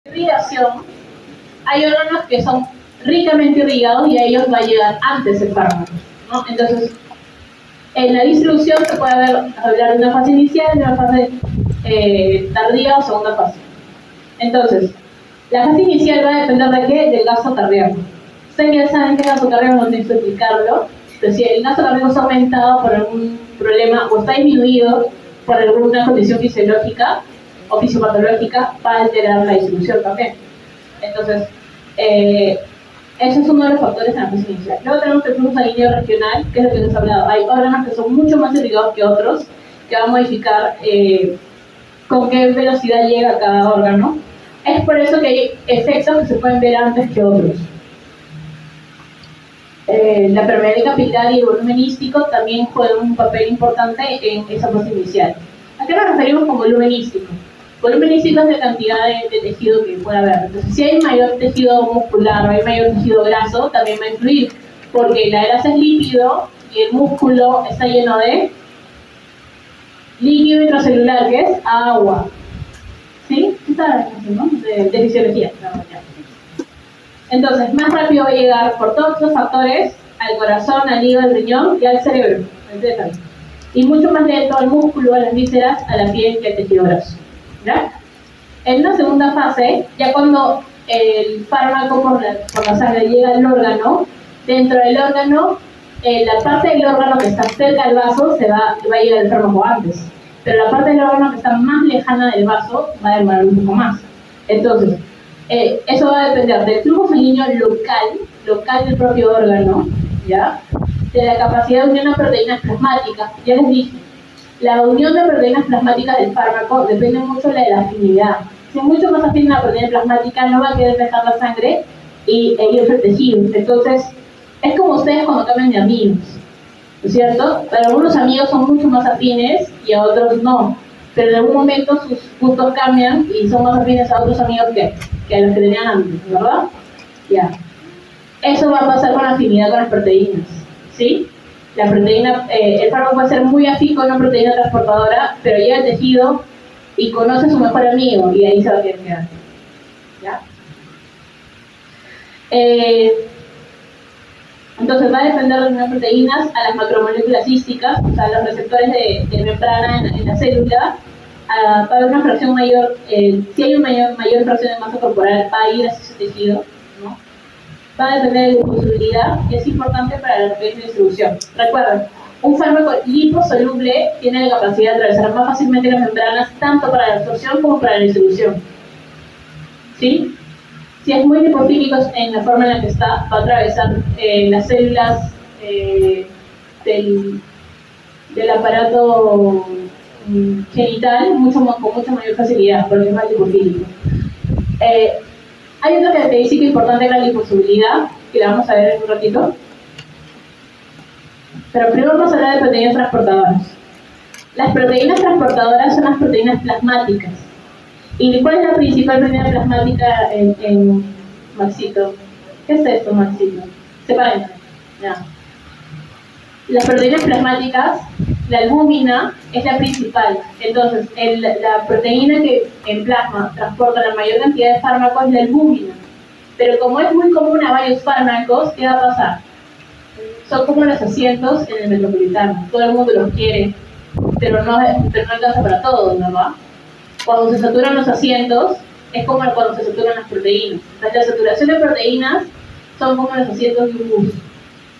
Irrigación, hay órganos que son ricamente irrigados y a ellos va a llegar antes el fármaco, ¿no? Entonces, en la distribución se puede hablar de una fase inicial, de una fase tardía o segunda fase. Entonces, la fase inicial va a depender de qué? Del gasto cardíaco. Ustedes ya saben que el gasto cardíaco, no necesito explicarlo, pero si el gasto cardíaco está aumentado por algún problema o está disminuido por alguna condición fisiológica o fisiopatológica, va a alterar la distribución también. Entonces, ese es uno de los factores en la fase inicial. Luego tenemos el flujo sanguíneo regional, que es lo que les he hablado. Hay órganos que son mucho más irrigados que otros, que van a modificar con qué velocidad llega cada órgano. Es por eso que hay efectos que se pueden ver antes que otros. La permeabilidad capilar y el volumen hístico también juegan un papel importante en esa fase inicial. ¿A qué nos referimos con volumen hístico? Volumen hístico es la cantidad de tejido que puede haber. Entonces, si hay mayor tejido muscular o hay mayor tejido graso, también va a influir, porque la grasa es lípido y el músculo está lleno de líquido intracelular, que es agua. ¿Sí? ¿Qué está haciendo? De fisiología. Entonces, más rápido va a llegar por todos los factores al corazón, al hígado, al riñón y al cerebro, etc. Y mucho más lento al músculo, a las vísceras, a la piel que al tejido graso. ¿Ya? En la segunda fase, ya cuando el fármaco por la sangre llega al órgano, dentro del órgano, la parte del órgano que está cerca del vaso va a llegar el fármaco antes, pero la parte del órgano que está más lejana del vaso va a demorar un poco más. Entonces, eso va a depender del flujo sanguíneo local del propio órgano, ¿ya? De la capacidad de unión a proteínas plasmáticas. Ya les dije, la unión de proteínas plasmáticas del fármaco depende mucho de la afinidad. Si es mucho más afín a la proteína plasmática, no va a querer dejar la sangre y irse al tejido. Entonces, es como ustedes cuando cambian de amigos, ¿no es cierto? Para algunos amigos son mucho más afines y a otros no. Pero en algún momento sus gustos cambian y son más afines a otros amigos que a los que tenían antes, ¿verdad? Ya. Eso va a pasar con la afinidad con las proteínas, ¿sí? La proteína, el fármaco puede ser muy afín con una proteína transportadora, pero llega al tejido y conoce a su mejor amigo y ahí se va a quedar. ¿Ya? Entonces va a depender de las proteínas a las macromoléculas císticas, o sea, los receptores de membrana en la célula. Va a haber una fracción mayor, si hay una mayor fracción de masa corporal, va a ir hacia ese tejido, ¿no? Va a depender de la disponibilidad, que es importante para la distribución. Recuerden, un fármaco liposoluble tiene la capacidad de atravesar más fácilmente las membranas, tanto para la absorción como para la distribución. ¿Sí? Si es muy lipofílico en la forma en la que está, va a atravesar las células del aparato genital con mucha mayor facilidad, porque es más lipofílico. Hay otra característica importante de la liposolubilidad, que la vamos a ver en un ratito. Pero primero vamos a hablar de proteínas transportadoras. Las proteínas transportadoras son las proteínas plasmáticas. ¿Y cuál es la principal proteína plasmática en Maxito? ¿Qué es esto, Maxito? Separen. Ya. Las proteínas plasmáticas, la albúmina es la principal. Entonces, la proteína que en plasma transporta la mayor cantidad de fármacos es la albúmina. Pero como es muy común a varios fármacos, ¿qué va a pasar? Son como los asientos en el metropolitano. Todo el mundo los quiere, pero no alcanza para todos, ¿verdad? Cuando se saturan los asientos, es como cuando se saturan las proteínas. Entonces, la saturación de proteínas son como los asientos de un bus.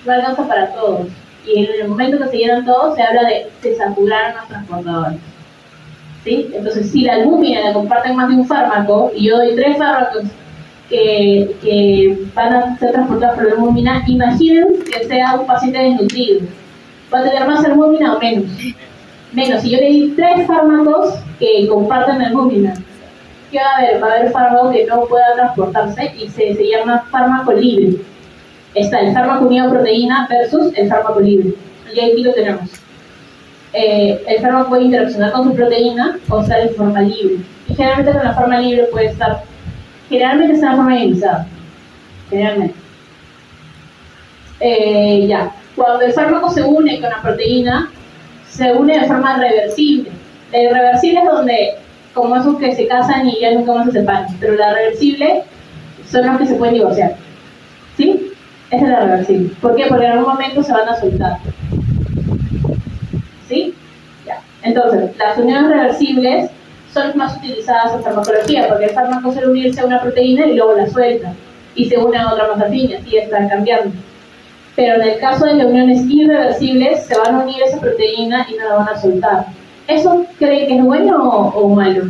No alcanza para todos. Y en el momento que se llenan todos, se habla de se saturaron los transportadores. ¿Sí? Entonces, si la albúmina la comparten más de un fármaco, y yo doy 3 fármacos que van a ser transportados por la albúmina, imaginen que sea un paciente desnutrido. ¿Va a tener más albúmina o menos? Menos. Si yo le di 3 fármacos que comparten la albúmina, ¿qué va a haber? Va a haber fármaco que no pueda transportarse y se llama fármaco libre. Está el fármaco unido a proteína versus el fármaco libre. Y aquí lo tenemos. El fármaco puede interaccionar con su proteína o estar en forma libre. Y generalmente con la forma libre puede estar, generalmente está en forma ionizada. Generalmente. Ya. Cuando el fármaco se une con la proteína, se une de forma reversible. La irreversible es donde como esos que se casan y ya nunca más se separan, pero la reversible son los que se pueden divorciar, ¿sí? Esa es la reversible. ¿Por qué? Porque en algún momento se van a soltar, ¿sí? Ya. Entonces, las uniones reversibles son las más utilizadas en farmacología, porque el fármaco suele unirse a una proteína y luego la suelta, y se une a otra más afín, y así están cambiando. Pero en el caso de las uniones irreversibles, se van a unir a esa proteína y no la van a soltar. ¿Eso creen que es bueno o malo?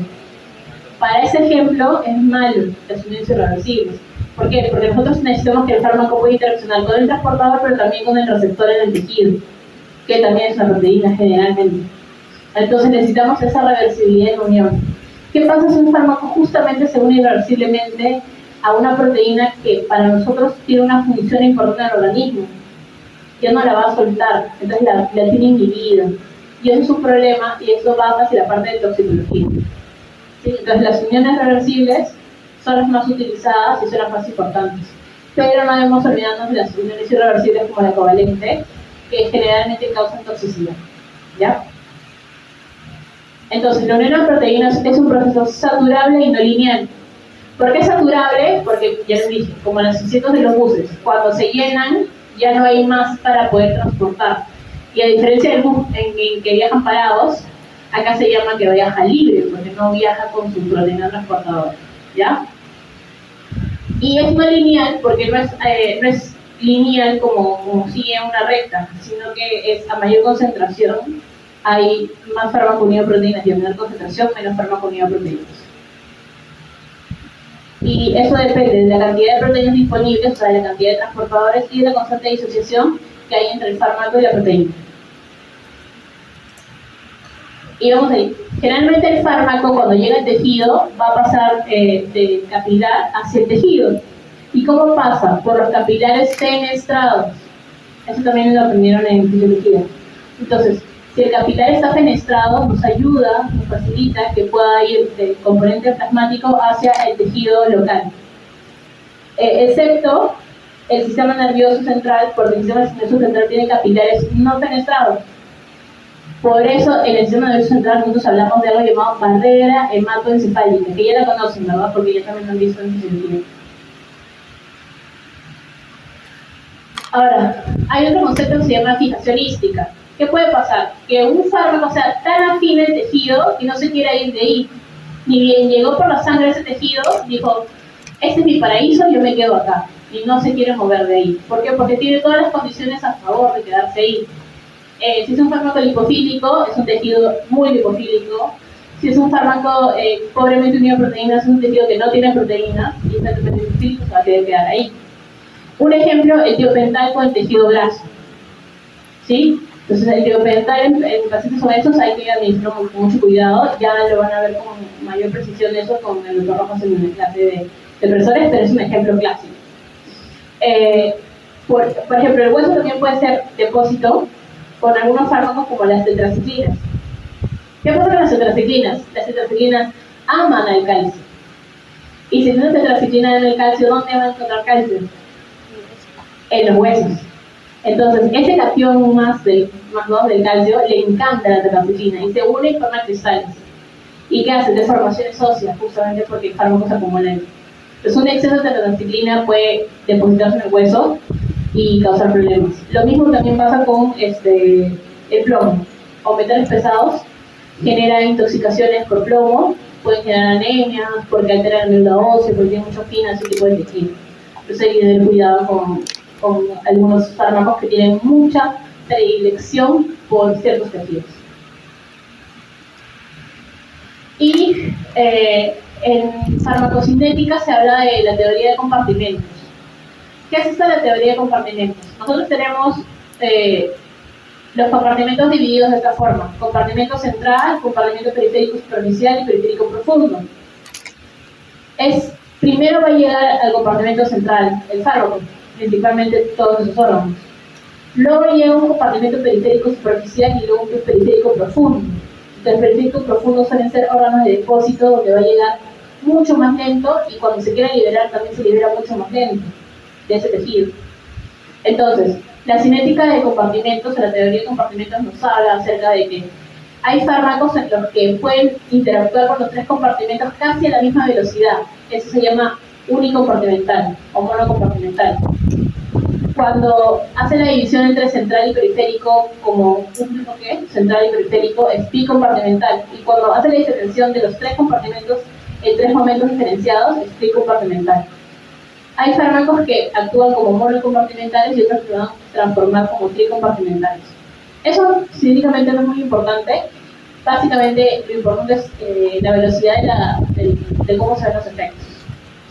Para ese ejemplo, es malo las uniones irreversibles. ¿Por qué? Porque nosotros necesitamos que el fármaco pueda interaccionar con el transportador, pero también con el receptor en el tejido, que también es una proteína generalmente. Entonces necesitamos esa reversibilidad en unión. ¿Qué pasa si un fármaco justamente se une irreversiblemente a una proteína que para nosotros tiene una función importante en el organismo? Ya no la va a soltar, entonces la tiene inhibida. Y eso es un problema, y eso va hacia la parte de toxicología. ¿Sí? Entonces las uniones reversibles son las más utilizadas y son las más importantes. Pero no debemos olvidarnos de las uniones irreversibles como la covalente, que generalmente causan toxicidad. ¿Ya? Entonces, la unión de proteínas es un proceso saturable y no lineal. ¿Por qué saturable? Porque, ya les dije, como los asientos de los buses, cuando se llenan, ya no hay más para poder transportar. Y a diferencia del bus en que viajan parados, acá se llama que viaja libre, porque no viaja con su proteína transportadora. ¿Ya? Y es no lineal porque no es lineal como sigue una recta, sino que es a mayor concentración, hay más fármaco unido a proteínas, y a menor concentración, menos fármaco unido a proteínas. Y eso depende de la cantidad de proteínas disponibles, o sea, de la cantidad de transportadores y de la constante de disociación que hay entre el fármaco y la proteína. Y vamos ahí. Generalmente el fármaco, cuando llega al tejido, va a pasar de capilar hacia el tejido. ¿Y cómo pasa? Por los capilares fenestrados. Eso también lo aprendieron en fisiología. Entonces, si el capilar está fenestrado, nos ayuda, nos facilita que pueda ir del componente plasmático hacia el tejido local. Excepto el sistema nervioso central, porque el sistema nervioso central tiene capilares no fenestrados. Por eso, en el sistema nervioso central nosotros hablamos de algo llamado barrera hematoencefálica, que ya la conocen, ¿verdad? Porque ya también lo han visto en fisiología. Ahora, hay otro concepto que se llama fijación ística. ¿Qué puede pasar? Que un fármaco sea tan afín al tejido que no se quiera ir de ahí. Ni bien llegó por la sangre a ese tejido, dijo, este es mi paraíso, yo me quedo acá. Y no se quiere mover de ahí. ¿Por qué? Porque tiene todas las condiciones a favor de quedarse ahí. Si es un fármaco lipofílico, es un tejido muy lipofílico. Si es un fármaco pobremente unido a proteínas, es un tejido que no tiene proteínas y está totalmente lipofílico, se va a querer quedar ahí. Un ejemplo, el tiopental con el tejido graso. ¿Sí? Entonces, el tiopental en pacientes obesos hay que administrarlo con mucho cuidado. Ya lo van a ver con mayor precisión eso con el doctor Rojas en la clase de profesores, pero es un ejemplo clásico. Por ejemplo, el hueso también puede ser depósito con algunos fármacos como las tetraciclinas. ¿Qué pasa con las tetraciclinas? Las tetraciclinas aman al calcio. Y si tiene tetraciclina en el calcio, ¿dónde va a encontrar calcio? En los huesos. Entonces, ese cation más 2 del calcio le encanta la tetraciclina y se une y forma cristales. ¿Y qué hace? Deformaciones óseas, justamente porque el fármaco se acumula ahí. Entonces, un exceso de tetraciclina puede depositarse en el hueso y causar problemas. Lo mismo también pasa con el plomo o metales pesados. Generan intoxicaciones por plomo, pueden generar anemias, porque alteran la médula ósea, porque tiene mucha fina, ese tipo de tejido. Entonces hay que tener cuidado con algunos fármacos que tienen mucha predilección por ciertos tejidos. Y en farmacocinética se habla de la teoría de compartimentos. ¿Qué es esta la teoría de compartimentos? Nosotros tenemos los compartimentos divididos de esta forma: compartimento central, compartimento periférico superficial y periférico profundo. Primero va a llegar al compartimento central, el fármaco, principalmente todos esos órganos. Luego llega un compartimento periférico superficial y luego un periférico profundo. Entonces, el periférico profundo suelen ser órganos de depósito donde va a llegar mucho más lento y cuando se quiera liberar también se libera mucho más lento de ese tejido. Entonces, la cinética de compartimentos, la teoría de compartimentos nos habla acerca de que Hay fármacos en los que pueden interactuar con los tres compartimentos casi a la misma velocidad. Eso se llama unicompartimental o monocompartimental. Cuando hace la división entre central y periférico, como central y periférico, es bicompartimental. Y cuando hace la diferenciación de los tres compartimentos en tres momentos diferenciados, es tricompartimental. Hay fármacos que actúan como monocompartimentales y otros que van a transformar como tricompartimentales. Eso científicamente no es muy importante. Básicamente lo importante es la velocidad de cómo se ven los efectos,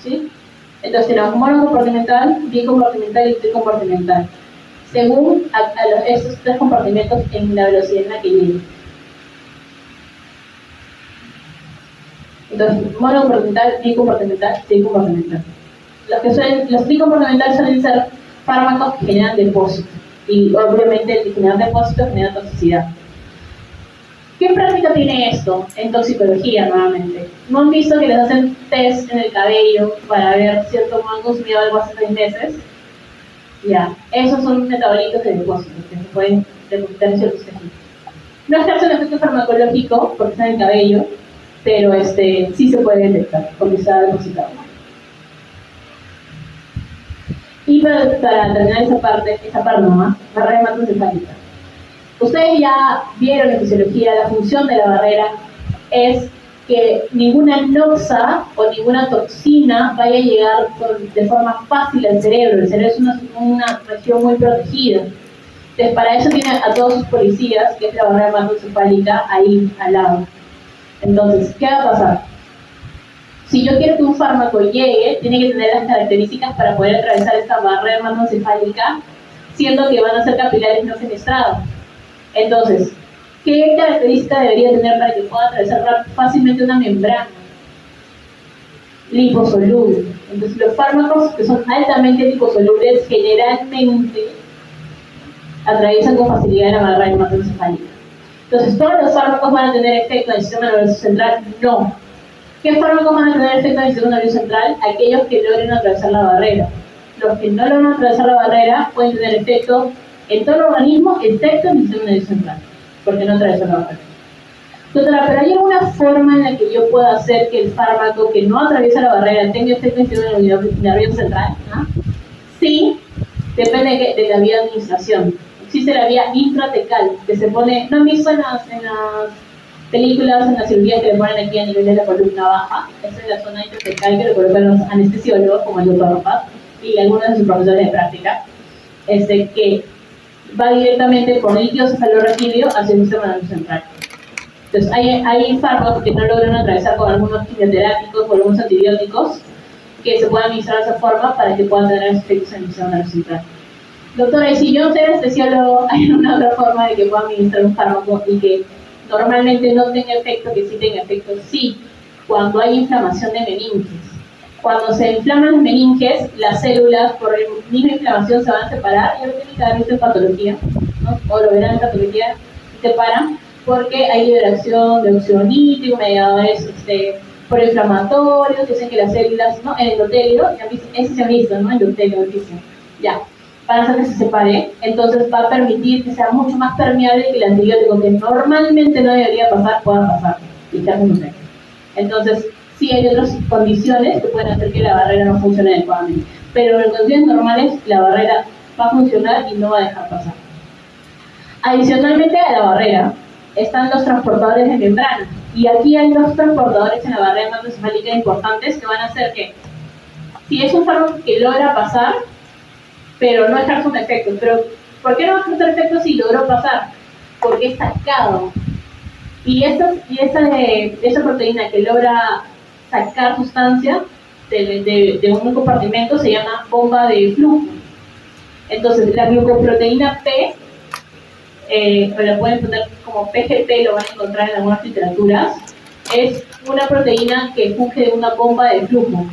¿sí? Entonces tenemos monocompartimental, bicompartimental y tricompartimental, según estos tres compartimentos en la velocidad en la que lleguen. Entonces, monocompartimental, bicompartimental, tricompartimental. Los tricompartimentales suelen ser fármacos que generan depósitos, y obviamente el generar depósitos genera toxicidad. ¿Qué práctica tiene esto en toxicología nuevamente? ¿No han visto que les hacen test en el cabello para ver si el han consumido algo hace 6 meses? Ya, esos son metabolitos de depósitos que se pueden depositar en ciertos tejidos. No ejerce un efecto farmacológico porque está en el cabello, pero sí se puede detectar porque está depositado. Y para terminar esa parte nomás, barrera hematoencefálica. Ustedes ya vieron en fisiología la función de la barrera es que ninguna noxa o ninguna toxina vaya a llegar de forma fácil al cerebro. El cerebro es una región muy protegida. Entonces, para eso tiene a todos sus policías, que es la barrera hematoencefálica, ahí al lado. Entonces, ¿qué va a pasar? Si yo quiero que un fármaco llegue, tiene que tener las características para poder atravesar esta barrera hematoencefálica, siendo que van a ser capilares no fenestrados. Entonces, ¿qué característica debería tener para que pueda atravesar fácilmente una membrana? Liposoluble. Entonces, los fármacos que son altamente liposolubles generalmente atraviesan con facilidad la barrera hematoencefálica. Entonces, ¿todos los fármacos van a tener efecto en el sistema nervioso central? No. ¿Qué fármacos van a tener efecto en el sistema nervioso central? Aquellos que logren atravesar la barrera. Los que no logran atravesar la barrera pueden tener efecto en todo el organismo, excepto en el sistema nervioso central, porque no atraviesa la barrera. Doctora, ¿pero hay alguna forma en la que yo pueda hacer que el fármaco que no atraviesa la barrera tenga efecto en el sistema nervioso central? ¿Ah? Sí, depende de la vía de administración. Existe la vía intratecal, que se pone, ¿no han visto en las películas, en las cirugías que le ponen aquí a nivel de la columna baja? Esa es la zona intratecal que le colocan los anestesiólogos, como el doctor Rojas, y algunos de sus profesores de práctica, que va directamente por líquido cefalorraquídeo hacia el sistema nervioso central. Entonces, hay fármacos que no logran atravesar con algunos quimioterápicos o algunos antibióticos que se pueden administrar de esa forma para que puedan tener efectos en el sistema nervioso central. Doctora, y si yo no soy anestesiólogo, ¿hay alguna otra forma de que pueda administrar un fármaco y que normalmente no tenga efecto, que sí tenga efecto? Sí, cuando hay inflamación de meninges. Cuando se inflaman las meninges, las células por la misma inflamación se van a separar, y lo tienen que haber visto en patología, ¿no? O lo verán en patología, se separan porque hay liberación de óxido nítrico, mediadores proinflamatorios, que hacen que las células, ¿no? En endotelio, ese se ha visto, ¿no? Endotelio, ya, para hacer que se separe, entonces va a permitir que sea mucho más permeable que el antibiótico, que normalmente no debería pasar, pueda pasar, y está muy efecto. Entonces, sí hay otras condiciones que pueden hacer que la barrera no funcione adecuadamente, pero en condiciones normales la barrera va a funcionar y no va a dejar pasar. Adicionalmente a la barrera están los transportadores de membrana, y aquí hay dos transportadores en la barrera hematoencefálica importantes que van a hacer que, si es un fármaco que logra pasar, pero no ejerce un efecto, pero ¿por qué no va a ejercer efecto si logró pasar? Porque es sacado. Y esa proteína que logra sacar sustancia de un compartimento se llama bomba de flujo. Entonces, la glucoproteína P, la pueden poner como PGP, lo van a encontrar en algunas literaturas, es una proteína que funge de una bomba de flujo.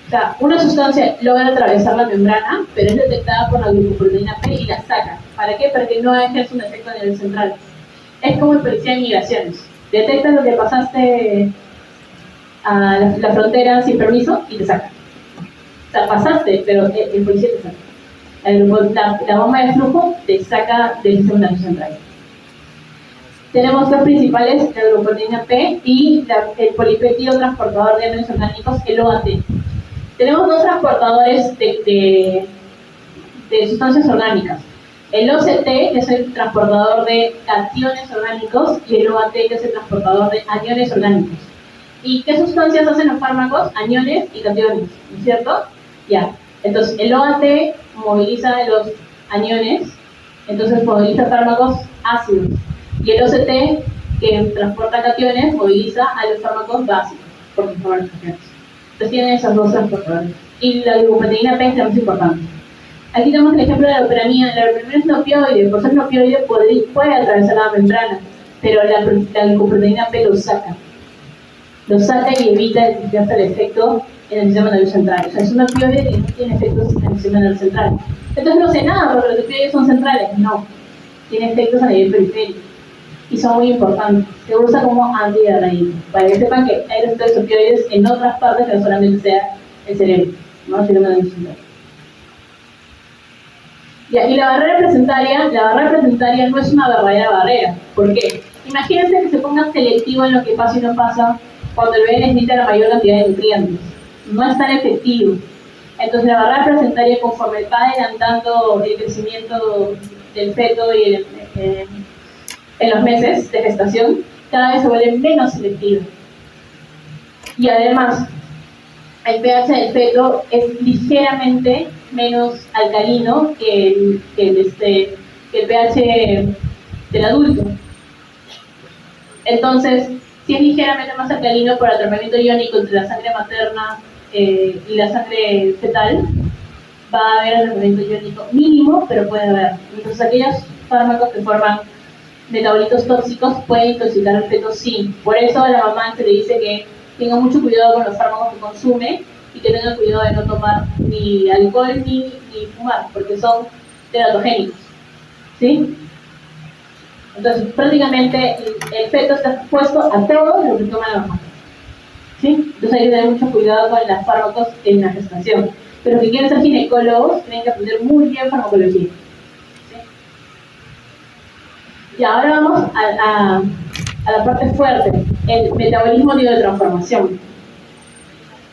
O sea, una sustancia logra atravesar la membrana, pero es detectada por la glucoproteína P y la saca. ¿Para qué? Para que no ejerza un efecto a nivel central. Es como el policía de migraciones. Detecta lo que pasaste a la frontera sin permiso y te saca. O sea, pasaste, pero el policía te saca. La bomba de flujo te saca del sistema nervioso central. Tenemos dos principales, la glucoproteína P y el polipéptido transportador de iones orgánicos, el OAT. Tenemos dos transportadores de sustancias orgánicas. El OCT, que es el transportador de cationes orgánicos, y el OAT, que es el transportador de aniones orgánicos. ¿Y qué sustancias hacen los fármacos? Aniones y cationes, ¿no es cierto? Ya. Entonces, el OAT moviliza los aniones, entonces moviliza fármacos ácidos. Y el OCT, que transporta cationes, moviliza a los fármacos básicos, porque forman las cationes. Entonces tienen esos dos transportadores. Y la glucoproteína P es la más importante. Aquí tenemos el ejemplo de la loperamida. La loperamida es un opioide, por ser un opioide puede atravesar la membrana, pero la glucoproteína P lo saca. Lo saca y evita que haga el efecto en el sistema nervioso central. O sea, es un opioide que no tiene efectos en el sistema nervioso central. Entonces no sé nada porque los opioides son centrales. No, tiene efectos a nivel periférico. Y son muy importantes. Se usa como antidiarreico, para que sepan que hay efectos opioides en otras partes que no solamente sea el cerebro, ¿no? El sistema nervioso central. Y la barrera presentaria no es una verdadera barrera. ¿Por qué? Imagínense que se ponga selectivo en lo que pasa y no pasa cuando el bebé necesita la mayor cantidad de nutrientes. No es tan efectivo. Entonces la barrera presentaria, conforme va adelantando el crecimiento del feto y en los meses de gestación, cada vez se vuelve menos selectiva. Y además, el pH del feto es ligeramente menos alcalino que el pH del adulto. Entonces, si es ligeramente más alcalino por atrapamiento iónico entre la sangre materna y la sangre fetal, va a haber atrapamiento iónico mínimo, pero puede haber. Entonces, aquellos fármacos que forman metabolitos tóxicos pueden intoxicar al feto, sí. Por eso a la mamá se le dice que tenga mucho cuidado con los fármacos que consume y que tenga cuidado de no tomar ni alcohol ni fumar, porque son teratogénicos, ¿sí? Entonces, prácticamente el feto está expuesto a todo lo que toma la mamá, ¿sí? Entonces hay que tener mucho cuidado con los fármacos en la gestación. Pero los que quieren ser ginecólogos tienen que aprender muy bien farmacología, ¿sí? Y ahora vamos a la parte fuerte, el metabolismo de biotransformación.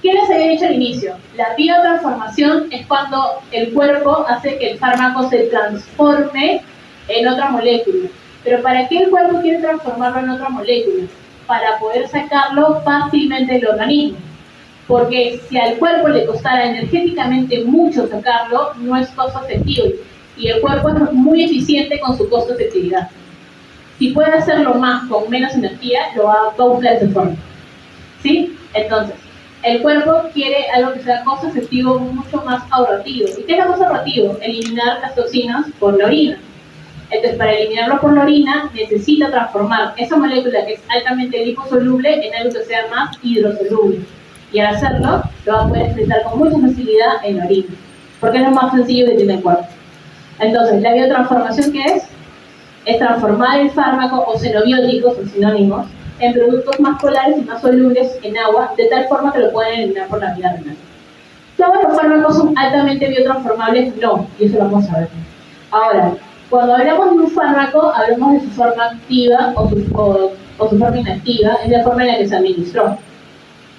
¿Qué les había dicho al inicio? La biotransformación es cuando el cuerpo hace que el fármaco se transforme en otra molécula. ¿Pero para qué el cuerpo quiere transformarlo en otra molécula? Para poder sacarlo fácilmente del organismo. Porque si al cuerpo le costara energéticamente mucho sacarlo, no es costo efectivo. Y el cuerpo es muy eficiente con su costo efectividad. Si puede hacerlo más con menos energía, lo va a buscar de esa forma, ¿sí? Entonces, el cuerpo quiere algo que sea costo efectivo mucho más ahorrativo. ¿Y qué es lo más ahorrativo? Eliminar las toxinas por la orina. Entonces, para eliminarlo por la orina, necesita transformar esa molécula que es altamente liposoluble en algo que sea más hidrosoluble. Y al hacerlo, lo va a poder expresar con mucha facilidad en la orina, porque es lo más sencillo que tiene el cuerpo. Entonces, ¿la biotransformación qué es? Es transformar el fármaco o xenobióticos, o sinónimos, en productos más polares y más solubles en agua, de tal forma que lo pueden eliminar por la vía renal. ¿Todos los fármacos son altamente biotransformables? No, y eso lo vamos a ver. Ahora, cuando hablamos de un fármaco, hablamos de su forma activa o su forma inactiva, es la forma en la que se administró.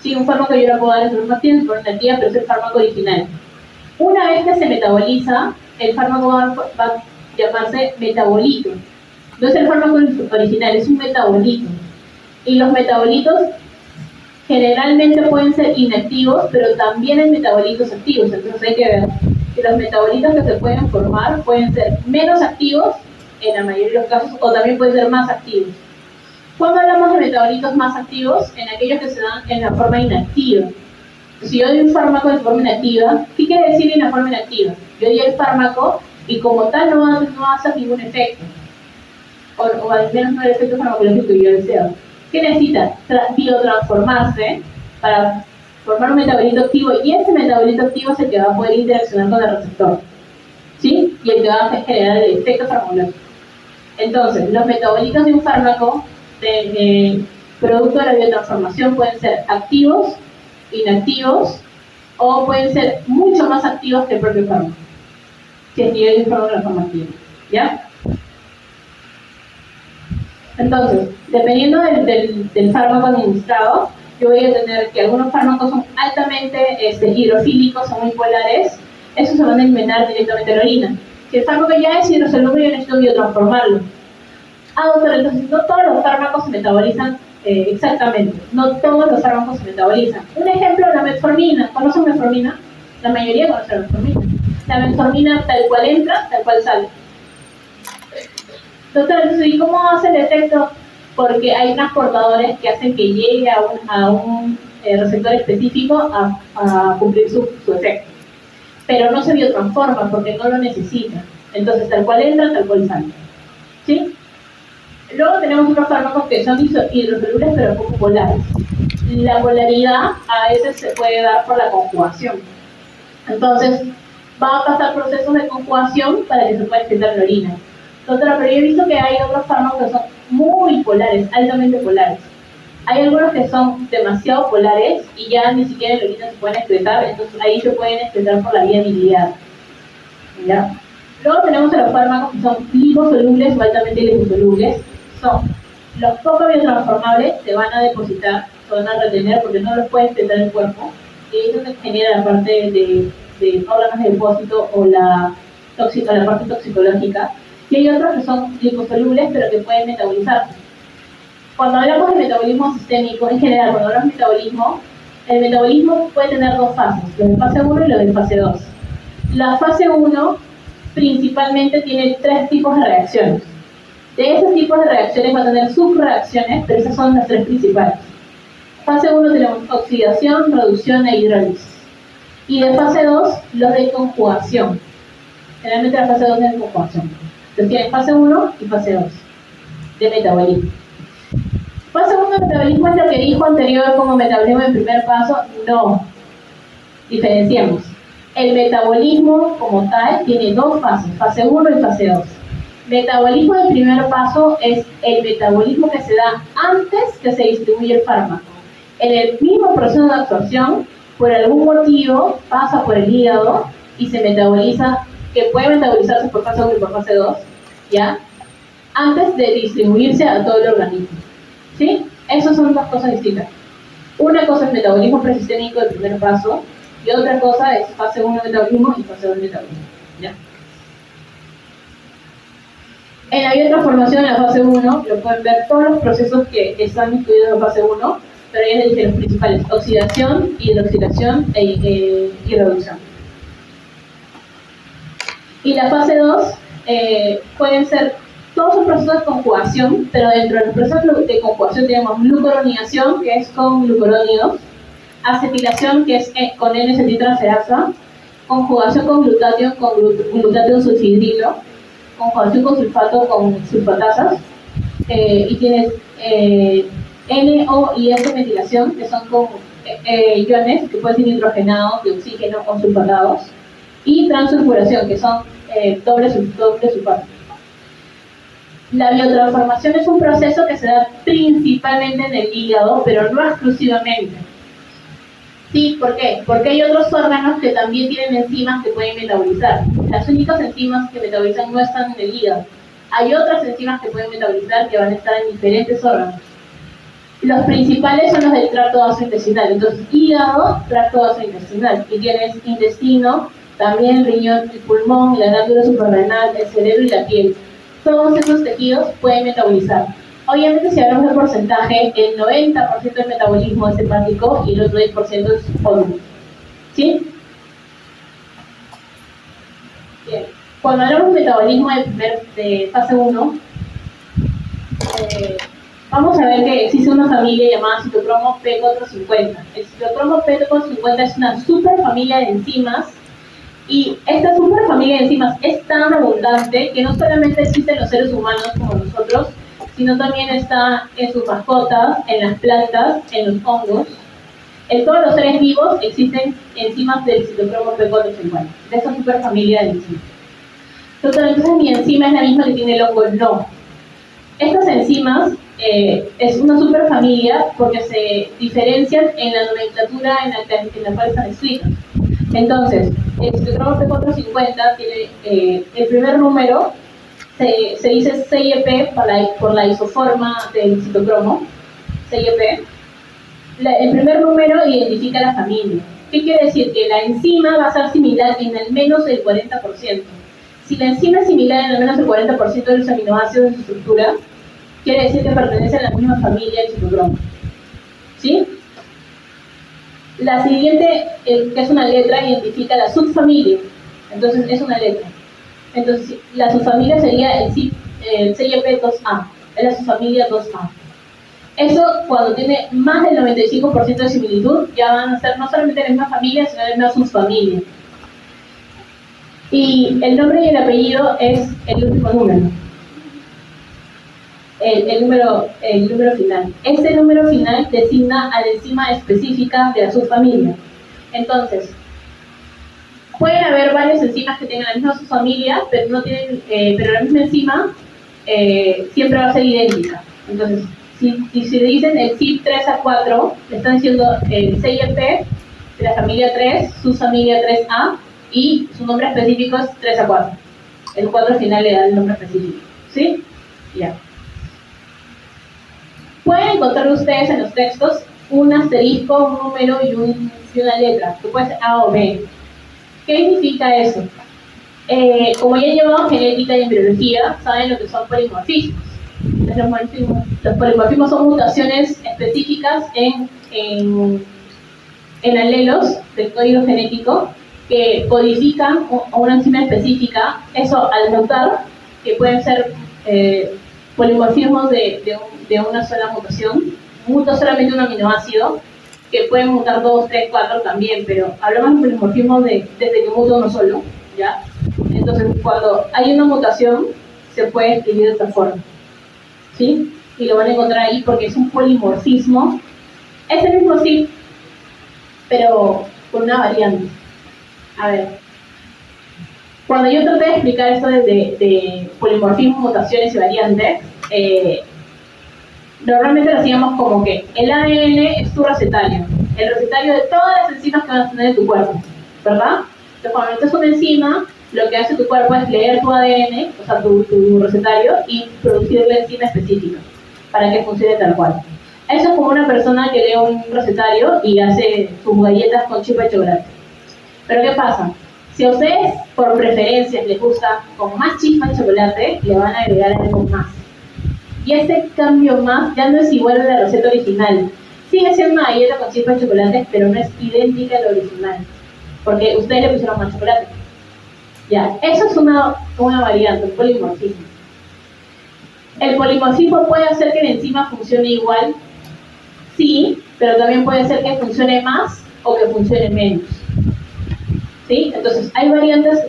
Sí, un fármaco yo lo puedo dar en su forma activa, en su forma inactiva, pero es el fármaco original. Una vez que se metaboliza, el fármaco va a llamarse metabolito. No es el fármaco original, es un metabolito. Y los metabolitos generalmente pueden ser inactivos, pero también hay metabolitos activos. Entonces hay que ver que los metabolitos que se pueden formar pueden ser menos activos, en la mayoría de los casos, o también pueden ser más activos. Cuando hablamos de metabolitos más activos, en aquellos que se dan en la forma inactiva. Si yo doy un fármaco de forma inactiva, ¿qué quiere decir en la forma inactiva? Yo doy el fármaco y como tal no va a hacer ningún efecto. O al menos no el efecto farmacológico que yo deseo. ¿Qué necesita? Biotransformarse para formar un metabolito activo, y ese metabolito activo es el que va a poder interaccionar con el receptor, ¿sí? Y el que va a generar el efecto farmacológico. Entonces, los metabolitos de un fármaco producto de la biotransformación pueden ser activos, inactivos, o pueden ser mucho más activos que el propio fármaco, si es que yo doy un fármaco de la forma activa, ¿ya? Entonces, dependiendo del fármaco administrado, yo voy a tener que algunos fármacos son altamente hidrofílicos, son muy polares, esos se van a eliminar directamente en la orina. Si el fármaco ya es hidrosoluble, yo necesito biotransformarlo. Doctor, entonces no todos los fármacos se metabolizan exactamente, no todos los fármacos se metabolizan. Un ejemplo, la metformina. ¿Conocen metformina? La mayoría conoce la metformina. La metformina tal cual entra, tal cual sale. Doctor, entonces, ¿y cómo hace el efecto? Porque hay transportadores que hacen que llegue a un receptor específico a cumplir su efecto. Pero no se biotransforma porque no lo necesita. Entonces, tal cual entra, tal cual sale. ¿Sí? Luego tenemos otros fármacos que son hidrosolubles pero poco polares. La polaridad a veces se puede dar por la conjugación. Entonces, va a pasar procesos de conjugación para que se pueda excretar en la orina. Doctora, pero yo he visto que hay otros fármacos que son muy polares, altamente polares. Hay algunos que son demasiado polares y ya ni siquiera en la orina se pueden excretar, entonces ahí se pueden excretar por la vía biliar. ¿Ya? Luego tenemos a los fármacos que son liposolubles o altamente liposolubles. Son los poco biotransformables, se van a depositar, se van a retener porque no los puede excretar el cuerpo, y eso se genera la parte de órganos de depósito o la parte toxicológica. Y hay otros que son liposolubles pero que pueden metabolizarse. Cuando hablamos de metabolismo sistémico, en general, cuando hablamos de metabolismo, el metabolismo puede tener dos fases, lo de fase 1 y lo de fase 2. La fase 1 principalmente tiene 3 tipos de reacciones. De esos tipos de reacciones va a tener subreacciones, pero esas son las 3 principales. Fase 1 tenemos oxidación, reducción e hidrólisis. Y de fase 2, los de conjugación. Generalmente la fase 2 es de conjugación. Entonces tienes fase 1 y fase 2 de metabolismo. Fase 1 de metabolismo es lo que dijo anterior como metabolismo en primer paso. No. Diferenciemos. El metabolismo como tal tiene 2 fases, fase 1 y fase 2. Metabolismo de primer paso es el metabolismo que se da antes que se distribuye el fármaco. En el mismo proceso de absorción, por algún motivo, pasa por el hígado y se metaboliza, que puede metabolizarse por fase 1 y por fase 2, ¿ya? Antes de distribuirse a todo el organismo. ¿Sí? Esas son 2 cosas distintas. Una cosa es metabolismo presistémico de primer paso, y otra cosa es fase 1 de metabolismo y fase 2 de metabolismo. ¿Ya? En la biotransformación en la fase 1, lo pueden ver todos los procesos que están incluidos en la fase 1, pero ya les dije los principales: oxidación, hidroxilación y reducción. Y la fase 2 pueden ser todos los procesos de conjugación, pero dentro de los procesos de conjugación tenemos glucuronidación, que es con glucurónidos, acetilación, que es con N-acetiltransferasa, conjugación con glutatión sulfhidrilo, conjugación con sulfato con sulfatasas, y tienes NO y S-metilación, que son con iones que pueden ser nitrogenados, de oxígeno o sulfatados, y transulfuración, que son doble sulfato. La biotransformación es un proceso que se da principalmente en el hígado, pero no exclusivamente. Sí, ¿por qué? Porque hay otros órganos que también tienen enzimas que pueden metabolizar. Las únicas enzimas que metabolizan no están en el hígado. Hay otras enzimas que pueden metabolizar que van a estar en diferentes órganos. Los principales son los del tracto gastrointestinal. Entonces, hígado, tracto gastrointestinal. Y tienes intestino, también el riñón, el pulmón, la glándula suprarrenal, el cerebro y la piel. Todos esos tejidos pueden metabolizar. Obviamente, si hablamos de porcentaje, el 90% del metabolismo es hepático y el otro 10% es óvulo. ¿Sí? Bien. Cuando hablamos de metabolismo de fase 1, vamos a ver que existe una familia llamada citocromo P450. El citocromo P450 es una superfamilia de enzimas, y esta superfamilia de enzimas es tan abundante que no solamente existe en los seres humanos como nosotros, sino también está en sus mascotas, en las plantas, en los hongos. En todos los seres vivos existen enzimas del citocromo P450, de esa superfamilia de enzimas. Entonces, mi enzima es la misma que tiene el hongo. No. Estas enzimas es una superfamilia porque se diferencian en la nomenclatura en la cual están escritas. Entonces, el citocromo P450 tiene el primer número, se dice CYP por la isoforma del citocromo, CYP. El primer número identifica la familia. ¿Qué quiere decir? Que la enzima va a ser similar en al menos el 40%. Si la enzima es similar en al menos el 40% de los aminoácidos de su estructura, quiere decir que pertenece a la misma familia del citocromo. ¿Sí? La siguiente, que es una letra, identifica la subfamilia. Entonces, es una letra. Entonces, la subfamilia sería el CYP2A. Es la subfamilia 2A. Eso, cuando tiene más del 95% de similitud, ya van a ser no solamente la misma familia, sino la misma subfamilia. Y el nombre y el apellido es el último número. El número final. Este número final designa a la enzima específica de la subfamilia. Entonces, pueden haber varias enzimas que tengan la misma subfamilia, pero no tienen, pero la misma enzima siempre va a ser idéntica. Entonces, si le dicen el CYP3A4, le están diciendo el CYP de la familia 3, subfamilia 3A, y su nombre específico es 3A4. El 4 al final le da el nombre específico. ¿Sí? Ya. Pueden encontrar ustedes en los textos un asterisco, un número y una letra, que puede ser A o B. ¿Qué significa eso? Como ya he llevado genética y embriología, saben lo que son polimorfismos. Los polimorfismos son mutaciones específicas en alelos del código genético que codifican una enzima específica. Eso, al notar que pueden ser polimorfismos de una sola mutación, muta solamente un aminoácido, que pueden mutar 2, 3, 4 también, pero hablamos de polimorfismos desde que muta uno solo, ¿ya? Entonces, cuando hay una mutación, se puede escribir de esta forma, ¿sí? Y lo van a encontrar ahí porque es un polimorfismo. Es el mismo sí, pero con una variante. A ver, cuando yo traté de explicar esto de polimorfismo, mutaciones y variantes, normalmente lo hacíamos como que el ADN es tu recetario, el recetario de todas las enzimas que vas a tener en tu cuerpo, ¿verdad? Entonces, cuando metes una enzima, lo que hace tu cuerpo es leer tu ADN, o sea, tu recetario, y producir la enzima específica para que funcione tal cual. Eso es como una persona que lee un recetario y hace sus galletas con chispa de chocolate. Pero ¿qué pasa? Si a ustedes, por preferencia, les gusta con más chispa de chocolate, le van a agregar algo más. Y ese cambio más ya no es igual a la receta original. Sigue siendo una galleta con chispa de chocolate, pero no es idéntica a la original. Porque ustedes le pusieron más chocolate. Ya, eso es una variante, un polimorfismo. ¿El polimorfismo puede hacer que la enzima funcione igual? Sí, pero también puede hacer que funcione más o que funcione menos. ¿Sí? Entonces, hay variantes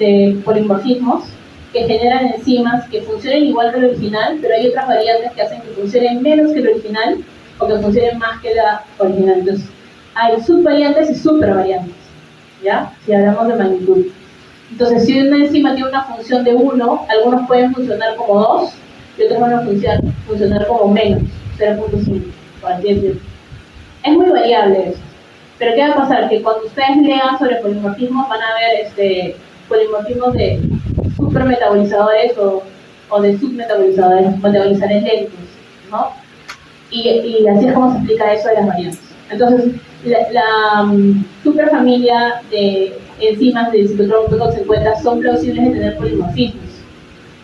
de polimorfismos que generan enzimas que funcionen igual que el original, pero hay otras variantes que hacen que funcionen menos que el original o que funcionen más que la original. Entonces, hay subvariantes y supervariantes, ¿ya? Si hablamos de magnitud. Entonces, si una enzima tiene una función de 1, algunos pueden funcionar como 2 y otros van a funcionar como menos, 0.5, por así decirlo. Es muy variable eso. Pero ¿qué va a pasar? Que cuando ustedes lean sobre polimorfismos van a ver polimorfismos de supermetabolizadores o de submetabolizadores, metabolizadores lentos, ¿no? Y así es como se explica eso de las variantes. Entonces, la superfamilia de enzimas del citocromo P50 son plausibles de tener polimorfismos,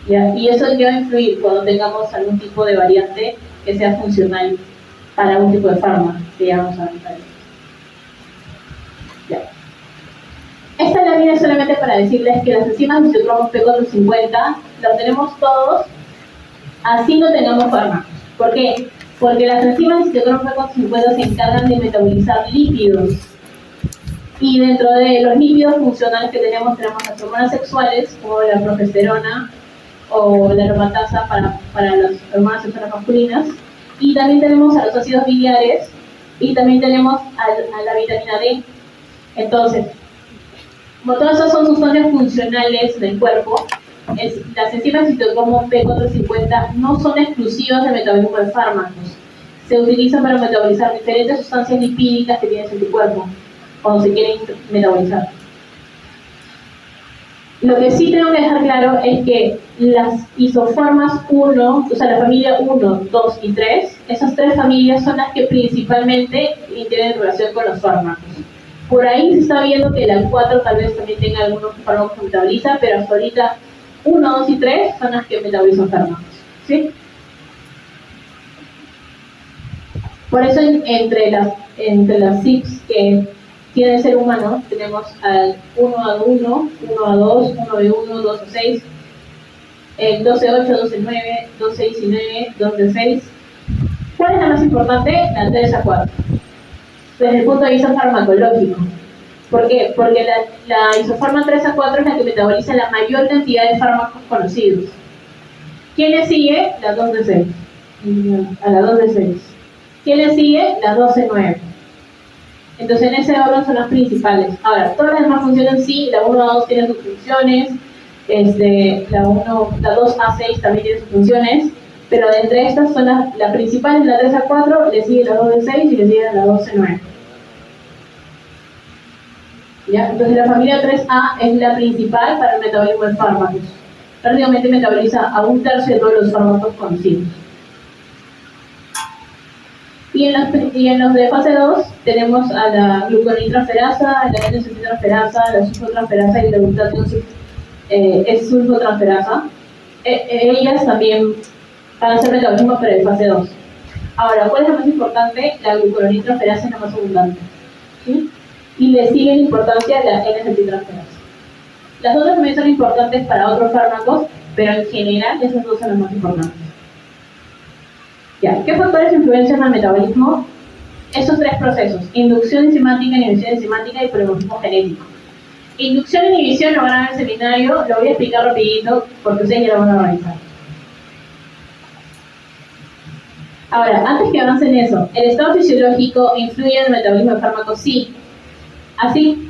¿ya? Y eso ya va a influir cuando tengamos algún tipo de variante que sea funcional para algún tipo de fármaco que ya vamos a ver. Ya. Esta lámina es solamente para decirles que las enzimas del citocromo P450 las tenemos todos, así no tengamos fármacos. ¿Por qué? Porque las enzimas del citocromo P450 se encargan de metabolizar lípidos. Y dentro de los lípidos funcionales que tenemos las hormonas sexuales, como la progesterona o la aromatasa para las hormonas sexuales masculinas. Y también tenemos a los ácidos biliares y también tenemos a la vitamina D. Entonces, como todas esas son sustancias funcionales del cuerpo, las enzimas citocromo P450 no son exclusivas del metabolismo de fármacos. Se utilizan para metabolizar diferentes sustancias lipídicas que tienes en tu cuerpo cuando se quieren metabolizar. Lo que sí tengo que dejar claro es que las isoformas 1, o sea, la familia 1, 2 y 3, esas tres familias son las que principalmente tienen relación con los fármacos. Por ahí se está viendo que la 4 tal vez también tenga algunos fármacos que metaboliza, pero hasta ahorita 1, 2 y 3 son las que metabolizan fármacos. ¿Sí? Por eso entre las CIPs que tiene el ser humano tenemos al 1A1, 1A2, 1B1, 2A6, el 12A8, 12A9, 2A19, 2A6. ¿Cuál es la más importante? La 3A4. Desde el punto de vista farmacológico. ¿Por qué? Porque la isoforma 3A4 es la que metaboliza la mayor cantidad de fármacos conocidos. ¿Quién le sigue? La 2D6. A la 2D6. ¿Quién le sigue? La 12-9. Entonces en ese orden son las principales. Ahora, todas las demás funciones sí, la 1A2 tiene sus funciones, la 2A6 también tiene sus funciones, pero de entre estas son las principales, la 3A4, le sigue la 2D6 y le sigue la 12-9. ¿Ya? Entonces la familia 3A es la principal para el metabolismo de fármacos. Prácticamente metaboliza a 1/3 de todos los fármacos conocidos. Y en los de fase 2 tenemos a la gluconitransferasa, la N-acetiltransferasa, la sulfotransferasa y la glutatión es sulfotransferasa. Ellas también van a hacer metabolismo, pero de fase 2. Ahora, ¿cuál es la más importante? La gluconitransferasa es la más abundante. ¿Sí? Y le sigue en importancia la N-acetiltransferasa. Las otras también son importantes para otros fármacos, pero en general esas dos son las más importantes. Ya, ¿qué factores influencian al metabolismo? Esos tres procesos: inducción enzimática, inhibición enzimática y polimorfismo genético. Inducción e inhibición lo van a ver en el seminario, lo voy a explicar rapidito porque ustedes ya lo van a organizar. Ahora, antes que avance en eso, ¿el estado fisiológico influye en el metabolismo de fármacos? Sí. Así,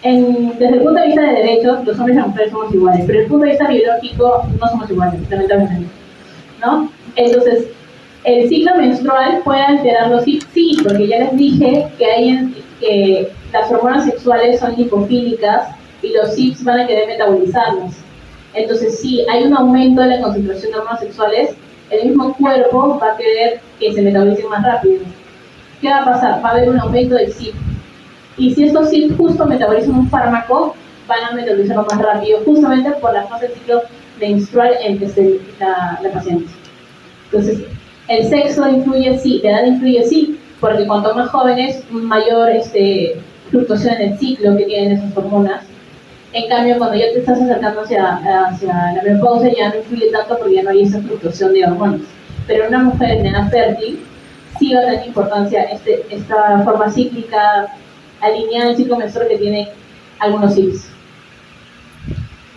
desde el punto de vista de derechos, los hombres y las mujeres somos iguales, pero desde el punto de vista biológico no somos iguales, lamentablemente. ¿No? Entonces, ¿el ciclo menstrual puede alterarlo? Sí, sí, porque ya les dije que las hormonas sexuales son lipofílicas y los CIPs van a querer metabolizarlas. Entonces, sí, hay un aumento de la concentración de hormonas sexuales, el mismo cuerpo va a querer que se metabolicen más rápido. ¿Qué va a pasar? Va a haber un aumento del CIP. Y si estos CIP justo metabolizan un fármaco, van a metabolizarlo más rápido, justamente por la fase del ciclo menstrual en que esté la paciente. Entonces, el sexo influye sí, la edad influye sí, porque cuanto más jóvenes, mayor fluctuación en el ciclo que tienen esas hormonas. En cambio, cuando ya te estás acercando hacia la menopausia, ya no influye tanto porque ya no hay esa fluctuación de hormonas. Pero una mujer en edad fértil sí va a tener importancia esta forma cíclica alineada al ciclo menstrual que tiene algunos CIPs.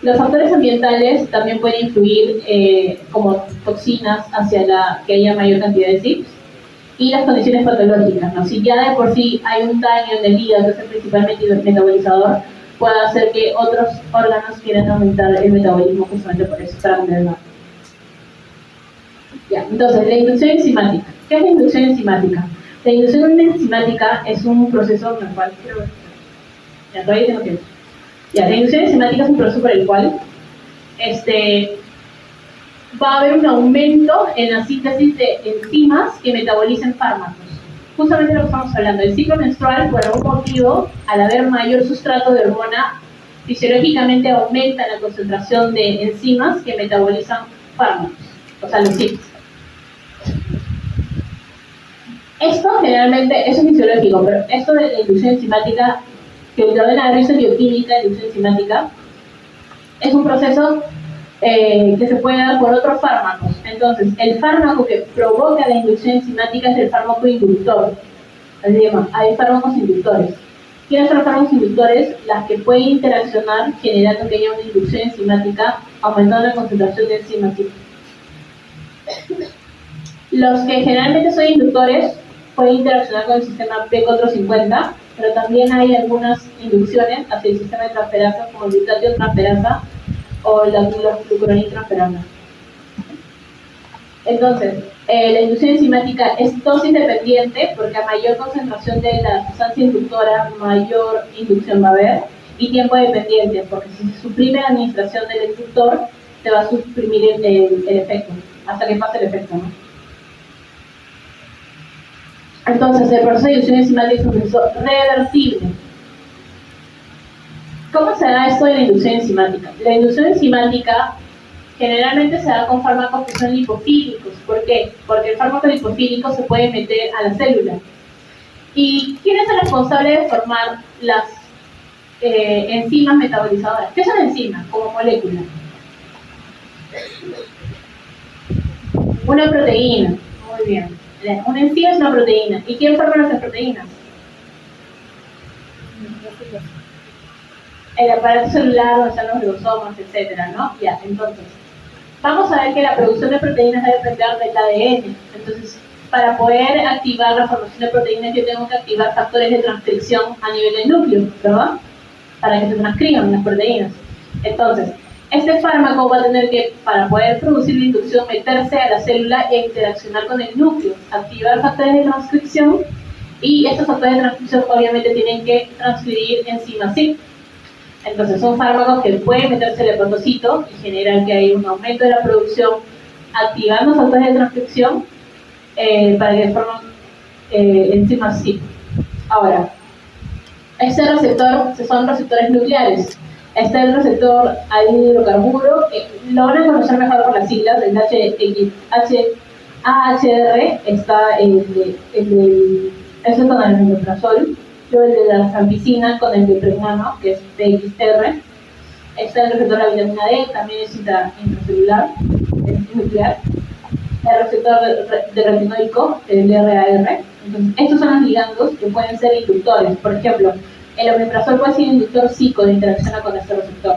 Los factores ambientales también pueden influir como toxinas hacia que haya mayor cantidad de CIPs, y las condiciones patológicas, ¿no? Si ya de por sí hay un daño en el hígado, que es el principalmente metabolizador, puede hacer que otros órganos quieran aumentar el metabolismo justamente por eso, para controlarlo. Ya, entonces, la inducción enzimática. ¿Qué es la inducción enzimática? La inducción enzimática es un proceso en el cual... Ya, todavía tengo tiempo. Ya, la inducción enzimática es un proceso por el cual va a haber un aumento en la síntesis de enzimas que metabolicen fármacos. Justamente lo que estamos hablando, el ciclo menstrual, por algún motivo, al haber mayor sustrato de hormona, fisiológicamente aumenta la concentración de enzimas que metabolizan fármacos, o sea, los CIPs. Esto generalmente, eso es fisiológico, pero esto de la inducción enzimática, que lo ven a ver, es bioquímica, inducción enzimática, es un proceso que se puede dar por otros fármacos. Entonces, el fármaco que provoca la inducción enzimática es el fármaco inductor. Así se llama, hay fármacos inductores. ¿Quiénes son los fármacos inductores? Las que pueden interaccionar generando que haya una inducción enzimática, aumentando la concentración de enzimas. Los que generalmente son inductores pueden interaccionar con el sistema P450, pero también hay algunas inducciones hacia el sistema de transferasa, como el glutatión transferasa o la gluconitransferasa. Entonces, la inducción enzimática es dosis dependiente, porque a mayor concentración de la sustancia inductora, mayor inducción va a haber, y tiempo dependiente, porque si se suprime la administración del inductor, te va a suprimir el efecto, hasta que pase el efecto, ¿no? Entonces, el proceso de inducción enzimática es un proceso reversible. ¿Cómo se da esto de la inducción enzimática? La inducción enzimática generalmente se da con fármacos que son lipofílicos. ¿Por qué? Porque el fármaco lipofílico se puede meter a la célula. ¿Y quién es el responsable de formar las enzimas metabolizadoras? ¿Qué son enzimas como molécula? Una proteína. Muy bien. Una enzima es una proteína. ¿Y quién forma nuestras proteínas? El aparato celular, donde están los ribosomas, etcétera, ¿no? Ya, entonces, vamos a ver que la producción de proteínas debe depender del ADN. Entonces, para poder activar la formación de proteínas, yo tengo que activar factores de transcripción a nivel del núcleo, ¿verdad? Para que se transcriban las proteínas. Entonces, este fármaco va a tener que, para poder producir la inducción, meterse a la célula e interaccionar con el núcleo, activar factores de transcripción, y estos factores de transcripción obviamente tienen que transcribir enzimas SIP. Entonces son fármacos que pueden meterse al hepatocito y generar que hay un aumento de la producción, activando factores de transcripción para que formen enzimas SIP. Ahora, este receptor son receptores nucleares. Está el receptor al hidrocarburo, lo van a conocer mejor por las siglas, el AHR, está eso con el omeprazol, luego el de la rifampicina con el de pregnano, que es PXR. Está el receptor de la vitamina D, también es intracelular, es nuclear. El receptor de retinoico, el RAR. Entonces, estos son los ligandos que pueden ser inductores. Por ejemplo, el omeprazol puede ser inductor sí cuando interacciona con este receptor.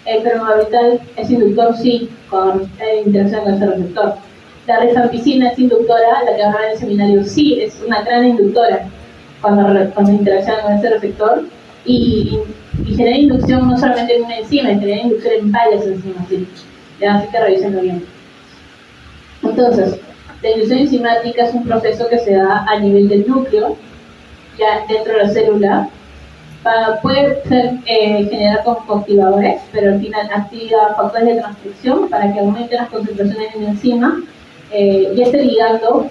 El fenobarbital es inductor sí cuando interacciona con este receptor. La rifampicina es inductora, la que hablaba en el seminario, sí, es una gran inductora cuando interacciona con este receptor y genera inducción no solamente en una enzima, genera inducción en varias enzimas, ¿sí? Así que revísenlo bien. Entonces, la inducción enzimática es un proceso que se da a nivel del núcleo, ya dentro de la célula. Puede ser generar con coactivadores, pero al final activa factores de transcripción para que aumenten las concentraciones en la enzima, y este ligando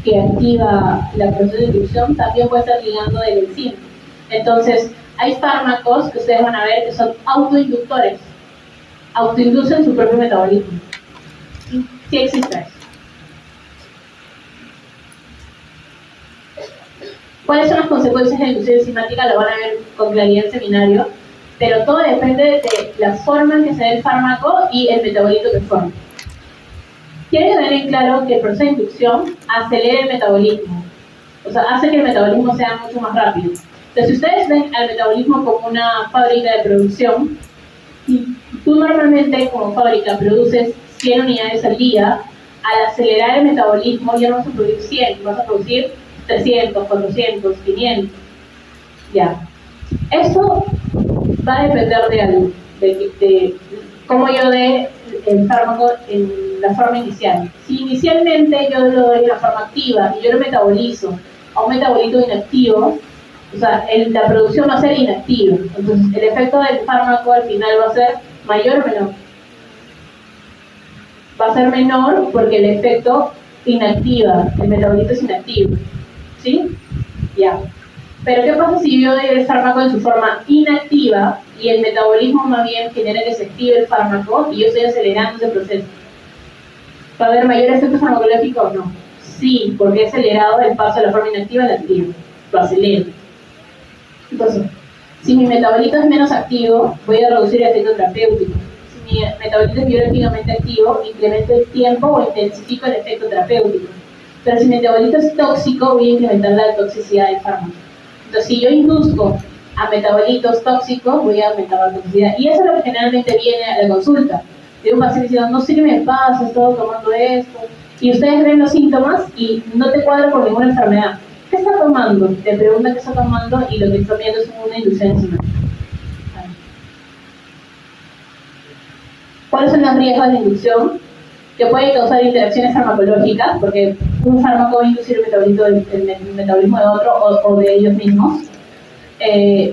que activa la proceso de inducción también puede ser ligando de la enzima. Entonces, hay fármacos que ustedes van a ver que son autoinductores, autoinducen su propio metabolismo. Sí existe eso. ¿Cuáles son las consecuencias de la inducción enzimática? Lo van a ver con claridad en el seminario, pero todo depende de la forma en que se dé el fármaco y el metabolito que forma. Tienen que tener en claro que el proceso de inducción acelera el metabolismo, o sea, hace que el metabolismo sea mucho más rápido. Entonces, si ustedes ven al metabolismo como una fábrica de producción, y tú normalmente como fábrica produces 100 unidades al día, al acelerar el metabolismo ya no vas a producir 100, vas a producir 300, 400, 500. Ya. Eso va a depender de algo, de cómo yo dé el fármaco en la forma inicial. Si inicialmente yo lo doy en la forma activa y yo lo metabolizo a un metabolito inactivo, o sea, la producción va a ser inactiva. Entonces, el efecto del fármaco al final va a ser mayor o menor. Va a ser menor porque el efecto inactiva, el metabolito es inactivo. ¿Sí? Ya. Pero ¿qué pasa si yo doy el fármaco en su forma inactiva y el metabolismo más bien genera que se active el fármaco y yo estoy acelerando ese proceso? ¿Va a haber mayor efecto farmacológico o no? Sí, porque he acelerado el paso de la forma inactiva a la activa. Lo acelero. Entonces, si mi metabolito es menos activo, voy a reducir el efecto terapéutico. Si mi metabolito es biológicamente activo, incremento el tiempo o intensifico el efecto terapéutico. Pero si mi metabolito es tóxico, voy a incrementar la toxicidad del fármaco. Entonces, si yo induzco a metabolitos tóxicos, voy a aumentar la toxicidad. Y eso es lo que generalmente viene a la consulta. De un paciente diciendo, no sé qué me pasa, he estado tomando esto. Y ustedes ven los síntomas y no te cuadra por ninguna enfermedad. ¿Qué está tomando? Te preguntan qué está tomando y lo que está viendo es una inducción enzimática. ¿Cuáles son los riesgos de la inducción? Que puede causar interacciones farmacológicas, porque un fármaco va a inducir el metabolismo de otro o de ellos mismos.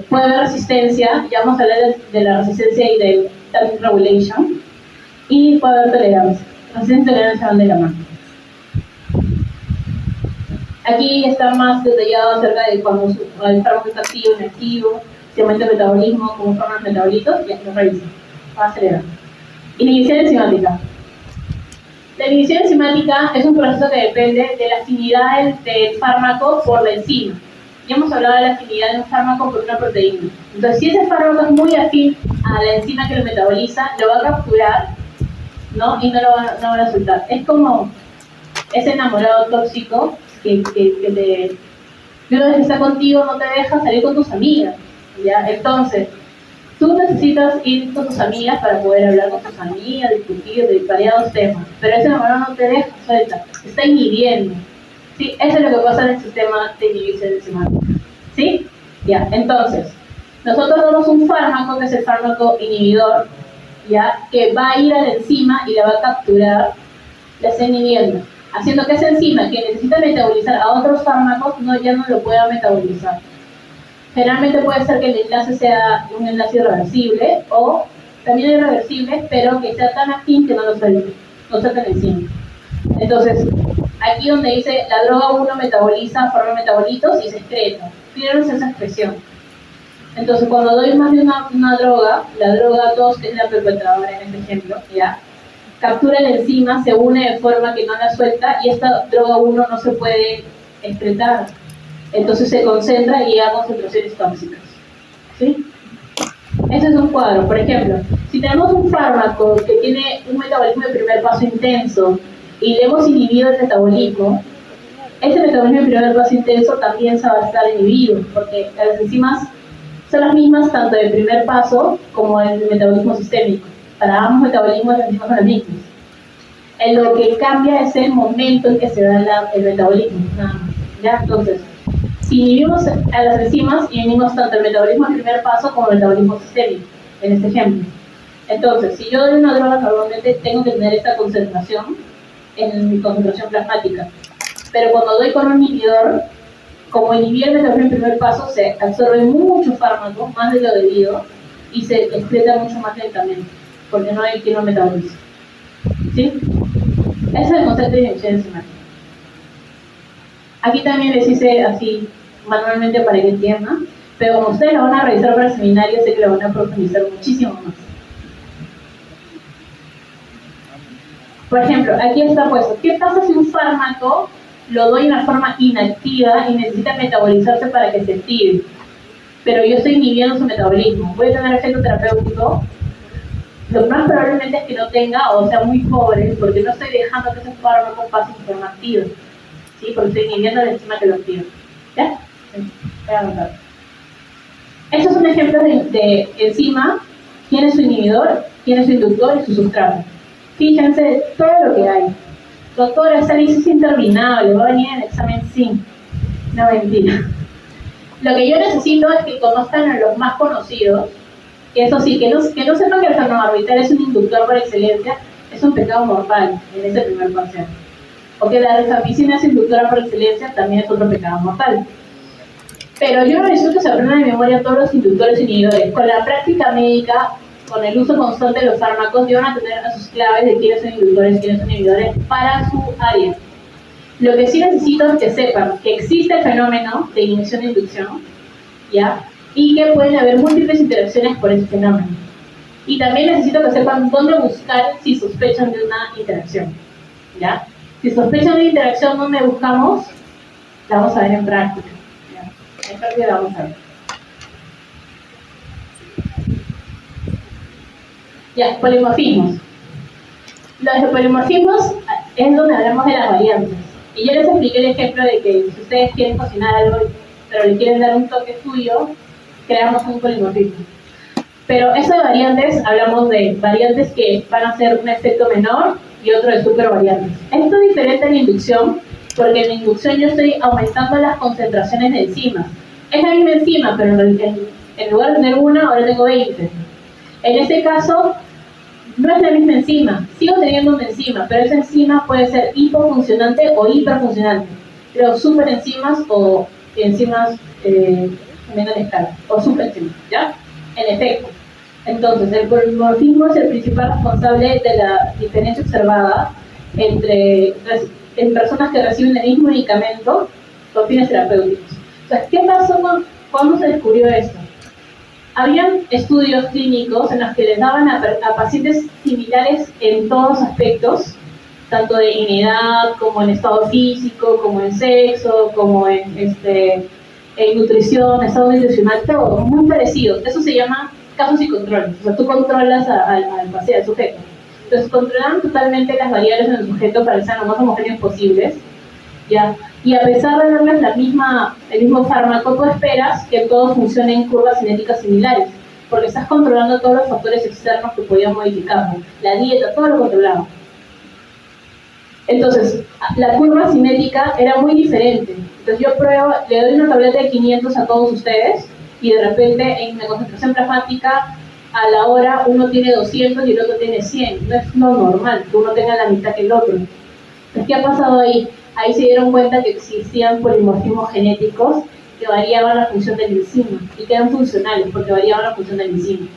puede haber resistencia, ya vamos a hablar de la resistencia y del target regulation, y puede haber tolerancia. Resistencia y tolerancia van de la mano. Aquí está más detallado acerca de cuando el fármaco está activo, inactivo, si aumenta el metabolismo, cómo forman los metabolitos, y aquí lo revisan. Va a acelerar. Inhibición enzimática. La inhibición enzimática es un proceso que depende de la afinidad del fármaco por la enzima. Ya hemos hablado de la afinidad de un fármaco por una proteína. Entonces, si ese fármaco es muy afín a la enzima que lo metaboliza, lo va a capturar, ¿no? Y no va a soltar. Es como ese enamorado tóxico que una vez que está contigo no te deja salir con tus amigas, ¿ya? Entonces, tú necesitas ir con tus amigas para poder hablar con tus amigas, discutir de variados temas, pero ese enamorado no te deja, suelta, te está inhibiendo. ¿Sí? Eso es lo que pasa en el sistema de inhibición enzimática. ¿Sí? Ya, entonces, nosotros damos un fármaco, que es el fármaco inhibidor, ¿ya? Que va a ir a la enzima y la va a capturar, la está inhibiendo, haciendo que esa enzima que necesita metabolizar a otros fármacos ya no lo pueda metabolizar. Generalmente puede ser que el enlace sea un enlace irreversible o también irreversible, pero que sea tan afín que no lo suelte la enzima. Entonces, aquí donde dice la droga 1 metaboliza, forma metabolitos y se excreta. Fíjense esa expresión. Entonces, cuando doy más de una droga, la droga 2, que es la perpetradora en este ejemplo, ¿ya? Captura la enzima, se une de forma que no la suelta y esta droga 1 no se puede excretar. Entonces se concentra y llega a concentraciones tóxicas. ¿Sí? Ese es un cuadro. Por ejemplo, si tenemos un fármaco que tiene un metabolismo de primer paso intenso y le hemos inhibido el metabolismo, ese metabolismo de primer paso intenso también se va a estar inhibido, porque las enzimas son las mismas tanto de primer paso como el metabolismo sistémico. Para ambos metabolismos las enzimas son las mismas. En lo que cambia es el momento en que se da el metabolismo, nada más. ¿Ya? Entonces, si inhibimos a las enzimas, inhibimos tanto el metabolismo de primer paso como el metabolismo sistémico, en este ejemplo. Entonces, si yo doy una droga, normalmente tengo que tener esta concentración en mi concentración plasmática. Pero cuando doy con un inhibidor, como inhibir el metabolismo de primer paso, se absorbe mucho fármaco, más de lo debido, y se excreta mucho más lentamente, porque no hay quien lo metabolice. ¿Sí? Ese es el concepto de inhibición enzimática. Aquí también les hice así manualmente para que entiendan, pero como ustedes lo van a revisar para el seminario, sé que lo van a profundizar muchísimo más. Por ejemplo, aquí está puesto, ¿qué pasa si un fármaco lo doy en una forma inactiva y necesita metabolizarse para que se active? Pero yo estoy inhibiendo su metabolismo. ¿Voy a tener efecto terapéutico? Lo más probablemente es que no tenga o sea muy pobre, porque no estoy dejando que ese fármaco pase de forma activa. ¿Sí? Porque estoy inhibiendo la enzima que lo activa. ¿Ya? Sí. Voy a avanzar. Estos son ejemplos de enzima. ¿Quién es su inhibidor? ¿Quién es su inductor y su sustrato? Fíjense todo lo que hay. Doctora, esta lista es interminable, va a venir en el examen sí. No, mentira. Lo que yo necesito es que conozcan a los más conocidos, que eso sí, que no sepan que el fenobarbital es un inductor por excelencia, es un pecado mortal en ese primer parcial. O que la rifampicina es inductora por excelencia, también es otro pecado mortal. Pero yo necesito que se aprendan de memoria todos los inductores inhibidores. Con la práctica médica, con el uso constante de los fármacos, van a tener a sus claves de quiénes son inductores, quiénes son inhibidores para su área. Lo que sí necesito es que sepan que existe el fenómeno de inhibición e inducción, ¿ya? Y que pueden haber múltiples interacciones por ese fenómeno. Y también necesito que sepan dónde buscar si sospechan de una interacción, ¿ya? Si sospechan de una interacción, ¿dónde buscamos? La vamos a ver en práctica, ¿ya? En práctica la vamos a ver. Ya, polimorfismos. Los de polimorfismos es donde hablamos de las variantes. Y yo les expliqué el ejemplo de que si ustedes quieren cocinar algo, pero le quieren dar un toque suyo, creamos un polimorfismo. Pero eso de variantes, hablamos de variantes que van a hacer un efecto menor y otro de supervariantes. Esto es diferente en la inducción, porque en la inducción yo estoy aumentando las concentraciones de enzimas. Es la misma enzima, pero en lugar de tener una, ahora tengo 20. En este caso, no es la misma enzima, sigo teniendo una enzima, pero esa enzima puede ser hipofuncionante o hiperfuncionante. Creo superenzimas o enzimas también a la escala, o supraenzima, ¿ya? En efecto. Entonces, el polimorfismo es el principal responsable de la diferencia observada en personas que reciben el mismo medicamento con fines terapéuticos. Entonces, ¿qué pasó cuando se descubrió esto? Habían estudios clínicos en los que les daban a pacientes similares en todos aspectos, tanto en edad, como en estado físico, como en sexo, como en nutrición, estado nutricional, todo muy parecido. Eso se llama casos y controles. O sea, tú controlas al paciente, al sujeto. Entonces, controlan totalmente las variables en el sujeto para que sean lo más homogéneos posibles, ¿ya? Y a pesar de darles el mismo fármaco, tú esperas que todo funcione en curvas cinéticas similares, porque estás controlando todos los factores externos que podían modificarlo. La dieta, todo lo controlado. Entonces, la curva cinética era muy diferente. Entonces yo le doy una tableta de 500 a todos ustedes, y de repente en la concentración plasmática a la hora uno tiene 200 y el otro tiene 100. No es lo normal que uno tenga la mitad que el otro. Entonces, ¿qué ha pasado ahí? Ahí se dieron cuenta que existían polimorfismos genéticos que variaban la función del enzima y que eran funcionales porque variaban la función del enzima.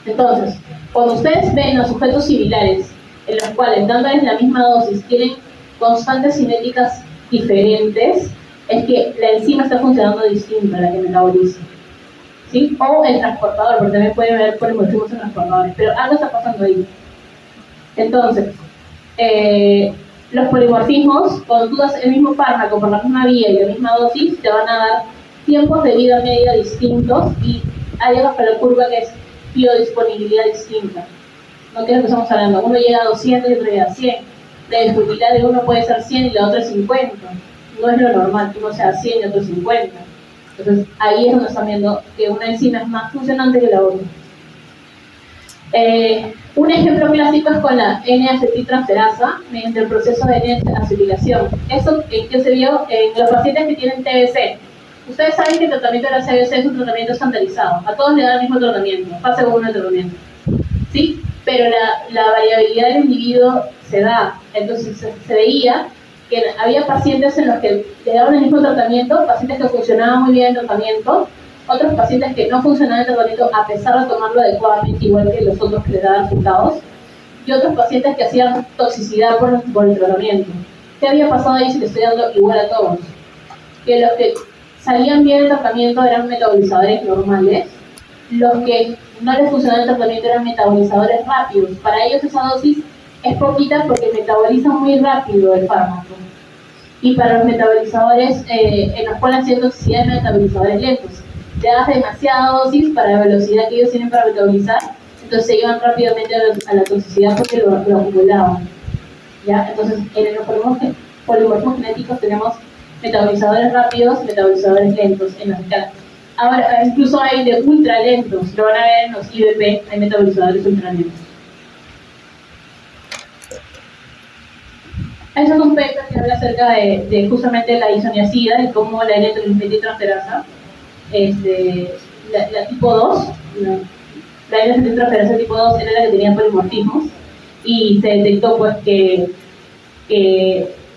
Entonces, cuando ustedes ven a sujetos similares en los cuales dándoles la misma dosis tienen constantes cinéticas diferentes, es que la enzima está funcionando distinto a la que metaboliza, ¿sí? O el transportador, porque también puede haber polimorfismos en transportadores, pero algo está pasando ahí. Entonces, los polimorfismos, cuando tú das el mismo fármaco por la misma vía y la misma dosis, te van a dar tiempos de vida media distintos y hay algo para la curva que es biodisponibilidad distinta. ¿No? ¿Qué es lo que estamos hablando? Uno llega a 200 y otro llega a 100. La disponibilidad de uno puede ser 100 y la otra 50. No es lo normal que uno sea 100 y otro 50. Entonces, ahí es donde están viendo que una enzima es más funcionante que la otra. Un ejemplo clásico es con la N-acetiltransferasa mediante el proceso de N-acetilación. ¿Eso en qué se vio? En los pacientes que tienen TBC. Ustedes saben que el tratamiento de la CBC es un tratamiento estandarizado. A todos le dan el mismo tratamiento, fase 1 de tratamiento. ¿Sí? Pero la variabilidad del individuo se da. Entonces se veía que había pacientes en los que le daban el mismo tratamiento, pacientes que funcionaban muy bien el tratamiento, otros pacientes que no funcionaban el tratamiento a pesar de tomarlo adecuadamente, igual que los otros que le daban resultados, y otros pacientes que hacían toxicidad por el tratamiento. ¿Qué había pasado ahí si le estoy dando igual a todos? Que los que salían bien el tratamiento eran metabolizadores normales, los que no les funcionaba el tratamiento eran metabolizadores rápidos. Para ellos esa dosis es poquita porque metabolizan muy rápido el fármaco. Y para los metabolizadores, en los cuales hacían toxicidad de metabolizadores lentos. Le das demasiada dosis para la velocidad que ellos tienen para metabolizar, entonces se iban rápidamente a la toxicidad porque lo acumulaban. ¿Ya? Entonces, en los polimorfismos genéticos tenemos metabolizadores rápidos y metabolizadores lentos en las escalas. Ahora, incluso hay de ultra lentos, lo van a ver en los IBP, hay metabolizadores ultra lentos. Eso es un paper que habla acerca de justamente la isoniazida y cómo la N-acetiltransferasa, la tipo 2, la N-acetiltransferasa tipo 2 era la que tenía polimorfismos, y se detectó pues que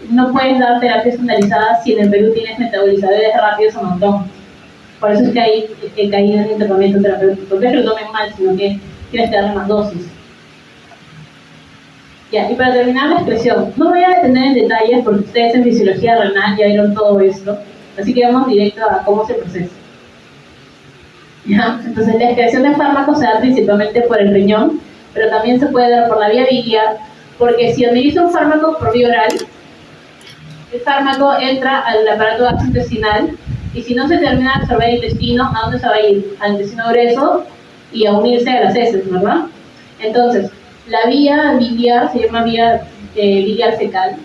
no puedes dar terapias estandarizadas si en el Perú tienes metabolizadores rápidos a montón. Por eso es que hay caído en el tratamiento terapéutico. No es que lo tomen mal, sino que tienes que darle más dosis. Ya, y para terminar la expresión, no voy a detener en detalles porque ustedes en fisiología renal ya vieron todo esto, así que vamos directo a cómo se procesa. ¿Ya? Entonces la excreción de fármacos se da principalmente por el riñón, pero también se puede dar por la vía biliar, porque si administro un fármaco por vía oral, el fármaco entra al aparato gastrointestinal y si no se termina de absorber el intestino, ¿a dónde se va a ir? Al intestino grueso y a unirse a las heces, ¿verdad? Entonces, la vía biliar se llama vía biliar fecal.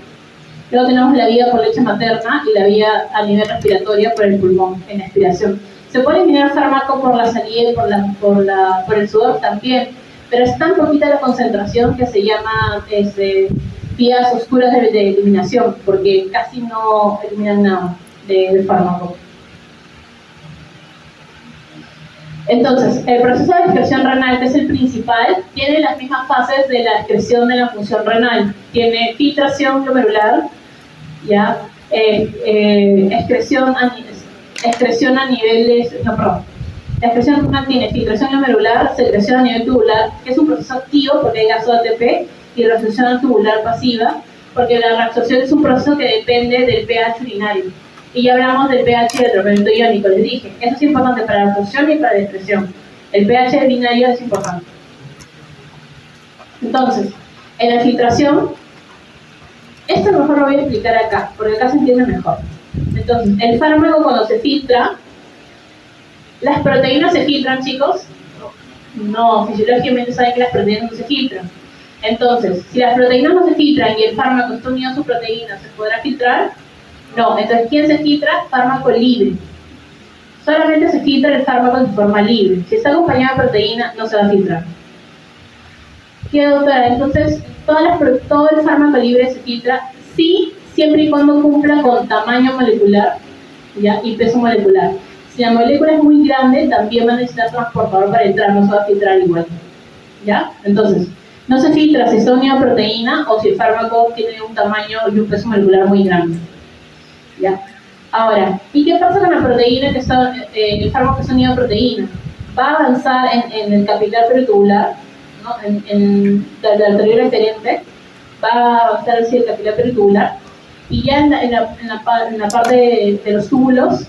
Luego tenemos la vía por leche materna y la vía a nivel respiratorio por el pulmón, en aspiración. Se puede eliminar fármaco por la salida y por el sudor también, pero es tan poquita la concentración que se llama vías oscuras de eliminación, porque casi no eliminan nada del fármaco. Entonces, el proceso de excreción renal, que es el principal, tiene las mismas fases de la excreción de la función renal. Tiene filtración glomerular, ¿ya? Excreción excreción a niveles, no, perdón, la excreción renal tiene filtración glomerular, secreción a nivel tubular, que es un proceso activo porque hay gasto ATP, y reabsorción tubular pasiva, porque la reabsorción es un proceso que depende del pH urinario. Y ya hablamos del pH del tratamiento iónico, les dije, eso es importante para la absorción y para la excreción. El pH urinario es importante. Entonces, en la filtración, esto mejor lo voy a explicar acá, porque acá se entiende mejor. Entonces, el fármaco cuando se filtra, ¿las proteínas se filtran, chicos? No, fisiológicamente saben que las proteínas no se filtran. Entonces, si las proteínas no se filtran y el fármaco está unido a su proteína, ¿se podrá filtrar? No. Entonces, ¿quién se filtra? Fármaco libre. Solamente se filtra el fármaco de forma libre. Si está acompañado de proteína, no se va a filtrar. ¿Qué, doctora? Entonces, todo el fármaco libre se filtra, sí, siempre y cuando cumpla con tamaño molecular, ¿ya? Y peso molecular. Si la molécula es muy grande, también va a necesitar transportador para entrar, no se va a filtrar igual. ¿Ya? Entonces, no se filtra si está unido a proteína o si el fármaco tiene un tamaño y un peso molecular muy grande. ¿Ya? Ahora, ¿y qué pasa con la proteína que está, el fármaco que está unido a proteína? Va a avanzar en el capilar peritubular, ¿no? En la arteria referente, va a avanzar hacia el capilar peritubular, y ya en la parte de los túbulos,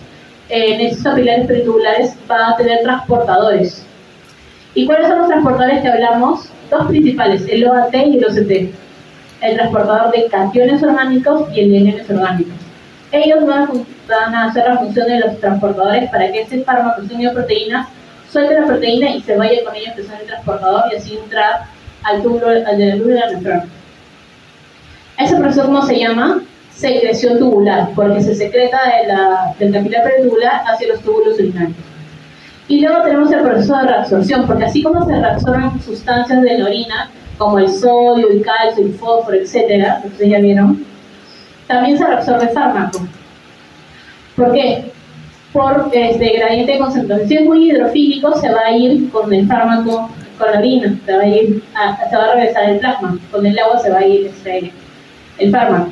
en estos capilares peritubulares va a tener transportadores. ¿Y cuáles son los transportadores que hablamos? Dos principales, el OAT y el OCT. El transportador de cationes orgánicos y el de aniones orgánicos. Ellos van a hacer la función de los transportadores para que ese fármaco que unido a proteínas suelte la proteína y se vaya con ella empezando el transportador y así entrar al túbulo de la nefrona. Ese proceso, ¿cómo se llama? Secreción tubular, porque se secreta del capilar peritubular hacia los túbulos urinarios. Y luego tenemos el proceso de reabsorción, porque así como se reabsorben sustancias de la orina, como el sodio, el calcio, el fósforo, etcétera, que ustedes ya vieron, también se reabsorbe fármaco. ¿Por qué? Por gradiente de concentración. Si es muy hidrofílico, se va a ir con el fármaco, con la orina, se va a regresar el plasma, con el agua se va a ir el fármaco.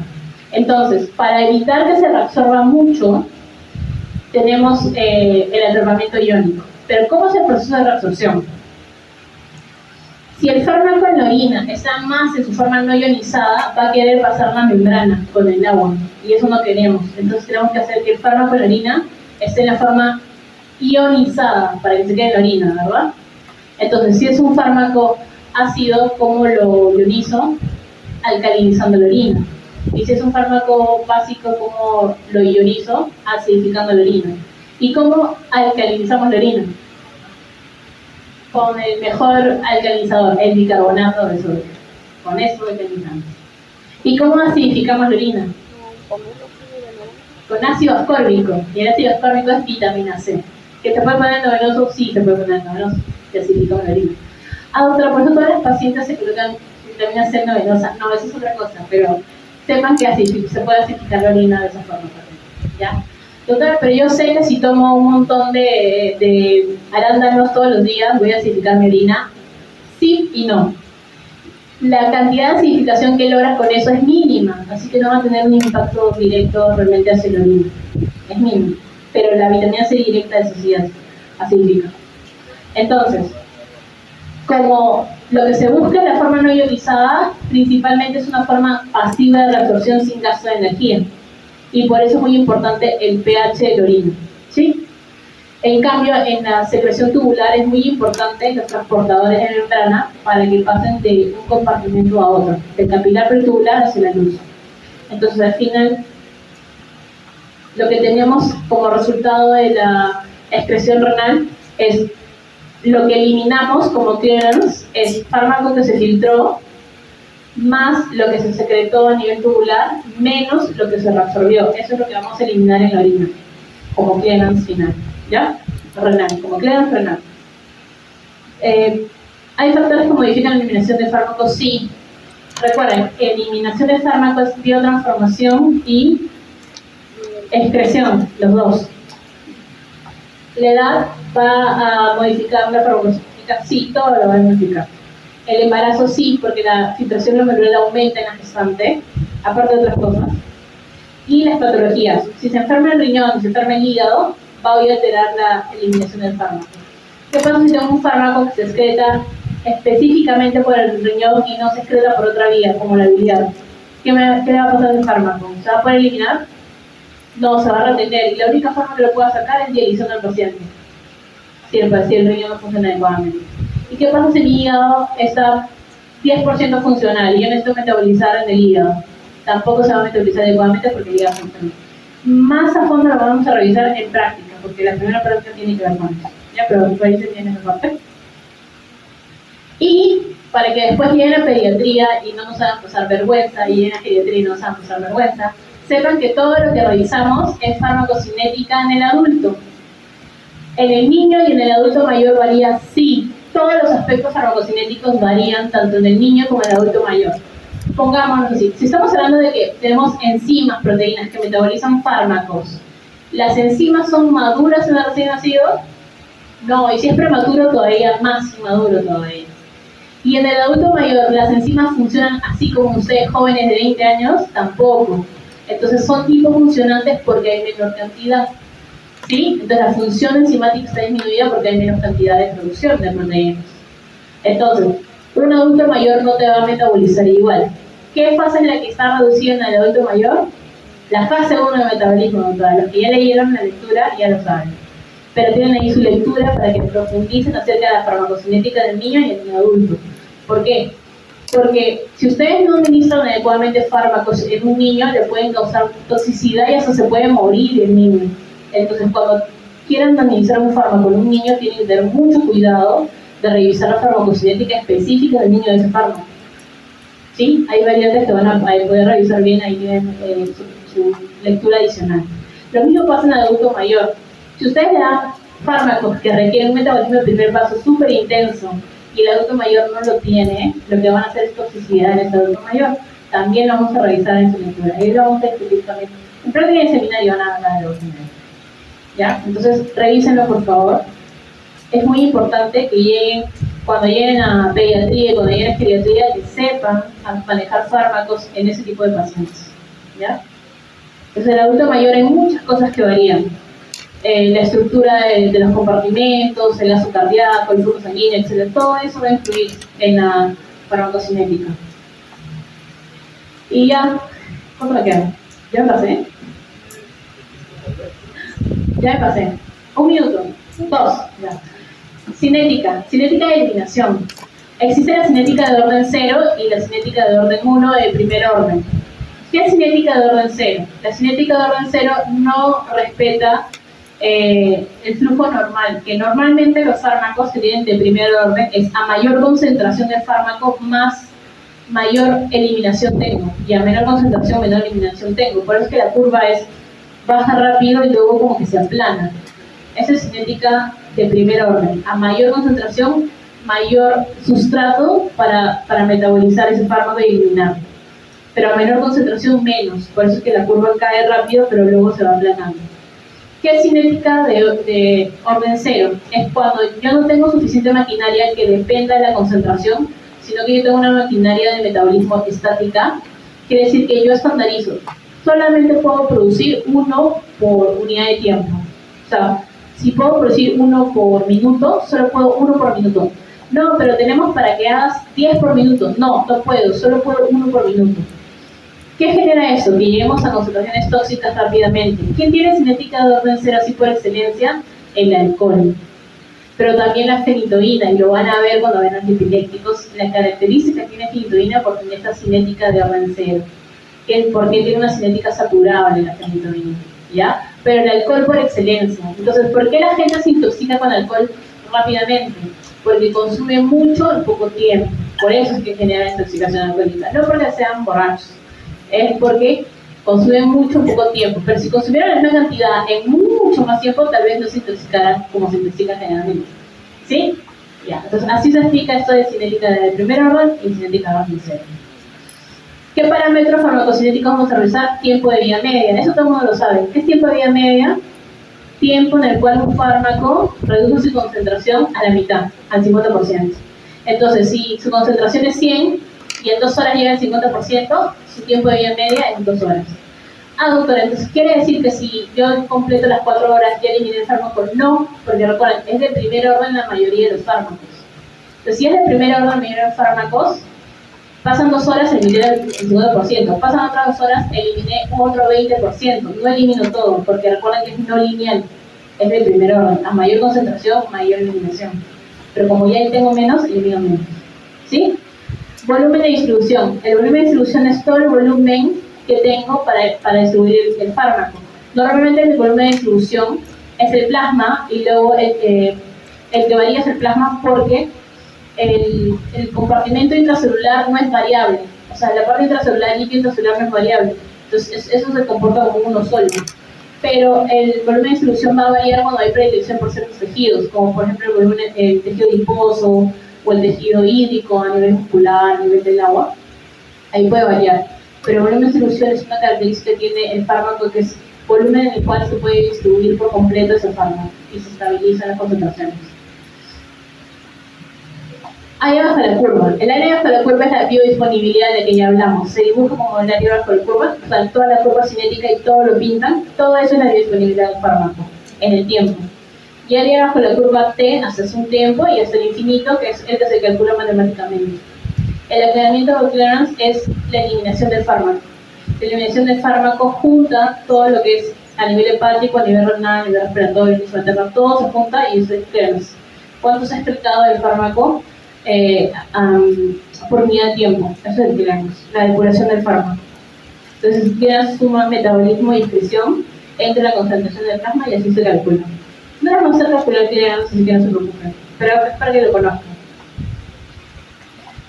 Entonces, para evitar que se reabsorba mucho, tenemos el atrapamiento iónico. Pero ¿cómo es el proceso de reabsorción? Si el fármaco en la orina está más en su forma no ionizada, va a querer pasar la membrana con el agua, y eso no queremos. Entonces tenemos que hacer que el fármaco en la orina esté en la forma ionizada para que se quede en la orina, ¿verdad? Entonces, si es un fármaco ácido, ¿cómo lo ionizo? Alcalinizando la orina. Y si es un fármaco básico, ¿cómo lo ionizo? Acidificando la orina. ¿Y cómo alcalinizamos la orina? Con el mejor alcalinizador, el bicarbonato de sodio. Con eso alcalinizamos. ¿Y cómo acidificamos la orina? Con ácido ascórbico. Y el ácido ascórbico es vitamina C. ¿Que se puede poner en endovenoso? Sí, se puede poner en endovenoso. Y acidificamos la orina. Doctora, por eso todas las pacientes se colocan vitamina C endovenosa. No, eso es otra cosa, pero sepan que se puede acidificar la orina de esa forma también, ¿ya? Doctora, pero yo sé que si tomo un montón de arándanos todos los días, voy a acidificar mi orina. Sí y no. La cantidad de acidificación que logras con eso es mínima, así que no va a tener un impacto directo realmente hacia la orina. Es mínimo. Pero la vitamina C directa de sí acidifica. Entonces, como lo que se busca en la forma no ionizada, principalmente es una forma pasiva de reabsorción sin gasto de energía. Y por eso es muy importante el pH de la orina, ¿sí? En cambio, en la secreción tubular es muy importante los transportadores de membrana para que pasen de un compartimento a otro, del capilar peritubular hacia la luz. Entonces, al final, lo que tenemos como resultado de la excreción renal es lo que eliminamos como clearance, es fármaco que se filtró, más lo que se secretó a nivel tubular, menos lo que se reabsorbió. Eso es lo que vamos a eliminar en la orina, como clearance final, ¿ya? Renal, como clearance renal. ¿Hay factores que modifican la eliminación de fármacos? Sí. Recuerden, eliminación de fármacos es biotransformación y excreción, los dos. La edad va a modificar la farmacogénica, sí, todo lo va a modificar. El embarazo sí, porque la filtración glomerular aumenta en la gestante, aparte de otras cosas. Y las patologías, si se enferma el riñón, si se enferma el hígado, va a alterar la eliminación del fármaco. ¿Qué pasa si tengo un fármaco que se excreta específicamente por el riñón y no se excreta por otra vía, como la biliar? ¿Qué le va a pasar al fármaco? ¿Se va a poder eliminar? No, se va a retener. Y la única forma que lo pueda sacar es dializando al paciente. Si el riñón no funciona adecuadamente. ¿Y qué pasa si mi hígado está 10% funcional y yo necesito metabolizar en el hígado? Tampoco se va a metabolizar adecuadamente porque el hígado funciona. Más a fondo lo vamos a revisar en práctica, porque la primera práctica tiene que ver con eso. Ya, pero por ahí se tiene esa parte. Y para que después lleguen a pediatría y no nos hagan pasar vergüenza, y lleguen a pediatría y no nos hagan pasar vergüenza, sepan que todo lo que revisamos es farmacocinética en el adulto. En el niño y en el adulto mayor varía, sí. Todos los aspectos farmacocinéticos varían tanto en el niño como en el adulto mayor. Pongámonos así, si estamos hablando de que tenemos enzimas, proteínas que metabolizan fármacos, ¿las enzimas son maduras en el recién nacido? No, y si es prematuro todavía más inmaduro todavía. Y en el adulto mayor, ¿las enzimas funcionan así como ustedes jóvenes de 20 años? Tampoco. Entonces son hipofuncionantes porque hay menor cantidad. ¿Sí? Entonces la función enzimática está disminuida porque hay menos cantidad de producción de proteínas. Entonces, un adulto mayor no te va a metabolizar igual. ¿Qué fase es la que está reducida en el adulto mayor? La fase 1 de metabolismo. Para los que ya leyeron la lectura ya lo saben. Pero tienen ahí su lectura para que profundicen acerca de la farmacocinética del niño y del adulto. ¿Por qué? Porque si ustedes no administran adecuadamente fármacos en un niño, le pueden causar toxicidad y hasta se puede morir el niño. Entonces, cuando quieran administrar un fármaco en un niño, tienen que tener mucho cuidado de revisar la farmacocinética específica del niño de ese fármaco. ¿Sí? Hay variantes que van a poder revisar bien, ahí tienen su lectura adicional. Lo mismo pasa en el adulto mayor. Si ustedes le dan fármacos que requieren un metabolismo de primer paso súper intenso y el adulto mayor no lo tiene, lo que van a hacer es toxicidad en ese adulto mayor. También lo vamos a revisar en su lectura. Ahí lo vamos a discutir también. En práctica de seminario van a hablar de los seminarios. ¿Ya? Entonces, revísenlo por favor. Es muy importante que lleguen, cuando lleguen a pediatría y cuando lleguen a geriatría, que sepan manejar fármacos en ese tipo de pacientes. ¿Ya? Entonces, el adulto mayor hay muchas cosas que varían. La estructura de los compartimentos, el gasto cardíaco, el flujo sanguíneo, etc. Todo eso va a influir en la farmacocinética. Y ya, ¿cuánto me queda? ¿Ya me pasé? Ya me pasé. 1 minuto. 2. Ya. Cinética de eliminación. Existe la cinética de orden 0 y la cinética de orden 1 de primer orden. ¿Qué es cinética de orden 0? La cinética de orden 0 no respeta el flujo normal, que normalmente los fármacos que tienen de primer orden es a mayor concentración del fármaco mayor eliminación tengo, y a menor concentración menor eliminación tengo. Por eso es que la curva es baja rápido y luego como que se aplana. Esa es cinética de primer orden. A mayor concentración, mayor sustrato para metabolizar ese fármaco y eliminarlo. Pero a menor concentración, menos. Por eso es que la curva cae rápido, pero luego se va aplanando. ¿Qué es cinética de orden 0? Es cuando yo no tengo suficiente maquinaria que dependa de la concentración, sino que yo tengo una maquinaria de metabolismo estática. Quiere decir que yo estandarizo. Solamente puedo producir 1 por unidad de tiempo. O sea, si puedo producir 1 por minuto, solo puedo 1 por minuto. No, pero tenemos para que hagas 10 por minuto. No, no puedo, solo puedo 1 por minuto. ¿Qué genera eso? Que lleguemos a concentraciones tóxicas rápidamente. ¿Quién tiene cinética de orden 0 así por excelencia? El alcohol. Pero también la fenitoína, y lo van a ver cuando ven antiepilépticos. La característica que tiene fenitoína porque tiene esta cinética de orden 0. Porque tiene una cinética saturable la fenitoína, ¿ya? Pero el alcohol por excelencia. Entonces, ¿por qué la gente se intoxica con alcohol rápidamente? Porque consume mucho en poco tiempo. Por eso es que genera intoxicación alcohólica. No porque sean borrachos. Es porque consumen mucho en poco tiempo, pero si consumieran la misma cantidad en mucho más tiempo, tal vez no se intoxicaran como se intoxican generalmente. ¿Sí? Ya, entonces así se explica esto de cinética de primer orden y cinética de orden 0. ¿Qué parámetros farmacocinéticos vamos a revisar? Tiempo de vida media, eso todo el mundo lo sabe. ¿Qué es tiempo de vida media? Tiempo en el cual un fármaco reduce su concentración a la mitad, al 50%. Entonces, si su concentración es 100, y en 2 horas llega al 50%, su tiempo de vida media es 2 horas. Ah, doctora, entonces quiere decir que si yo completo las 4 horas ya eliminé el fármaco. No, porque recuerden, es de primer orden la mayoría de los fármacos. Entonces, si es de primer orden la mayoría de los fármacos, pasan 2 horas, eliminé el 50%. Pasan otras 2 horas, eliminé otro 20%. No elimino todo, porque recuerden que es no lineal. Es de primer orden. A mayor concentración, mayor eliminación. Pero como ya tengo menos, elimino menos. ¿Sí? Volumen de distribución. El volumen de distribución es todo el volumen que tengo para distribuir el fármaco. Normalmente el volumen de distribución es el plasma y luego el que varía es el plasma porque el compartimento intracelular no es variable. O sea, la parte intracelular y intracelular no es variable. Entonces, eso se comporta como uno solo. Pero el volumen de distribución va a variar cuando hay predilección por ciertos tejidos, como por ejemplo el tejido adiposo o el tejido hídrico a nivel muscular, a nivel del agua. Ahí puede variar. Pero el volumen de distribución es una característica que tiene el fármaco, que es volumen en el cual se puede distribuir por completo ese fármaco y se estabilizan las concentraciones. Área bajo la curva. El área bajo la curva es la biodisponibilidad de la que ya hablamos. Se dibuja como el área bajo la curva, o sea, toda la curva cinética y todo lo pintan. Todo eso es la biodisponibilidad del fármaco en el tiempo. Y área bajo la curva T hasta un tiempo y hasta el infinito, que es el que se calcula matemáticamente. El aclaramiento de clearance es la eliminación del fármaco. La eliminación del fármaco junta todo lo que es a nivel hepático, a nivel renal, a nivel respiratorio, todo se junta y eso es clearance. ¿Cuánto se ha excretado del fármaco? Por unidad de tiempo, eso es el clearance, la depuración del fármaco. Entonces, clearance suma metabolismo y excreción entre la concentración del plasma y así se calcula. No les vamos a hacer calcular clearance, así que no se preocupen, pero es para que lo conozcan.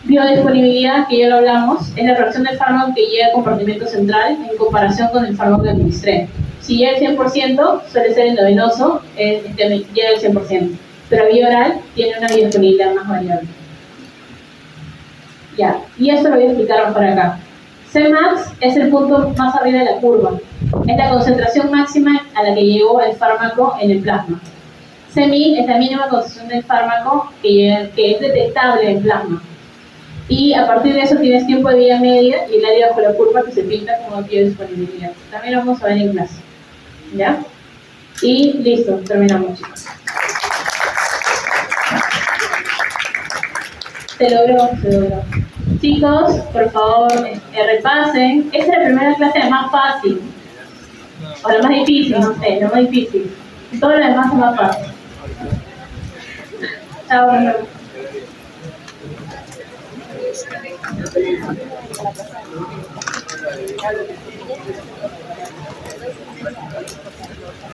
Biodisponibilidad, que ya lo hablamos, es la fracción del fármaco que llega al compartimento central en comparación con el fármaco que administré. Si llega el 100%, suele ser endovenoso, llega el 100%, pero vía oral tiene una biodisponibilidad más variable. Ya, y eso lo voy a explicar mejor acá. Cmax es el punto más arriba de la curva. Es la concentración máxima a la que llegó el fármaco en el plasma. Cmin es la mínima concentración del fármaco que es detectable en plasma. Y a partir de eso tienes tiempo de vida media y el área bajo la curva que se pinta como biodisponibilidad. También lo vamos a ver en clase. ¿Ya? Y listo, terminamos, chicos. Se logró. Chicos, por favor, repasen. Esta es la primera clase, la más fácil. O la más difícil, no sé, la más difícil. Todo lo demás es más fácil. Chao,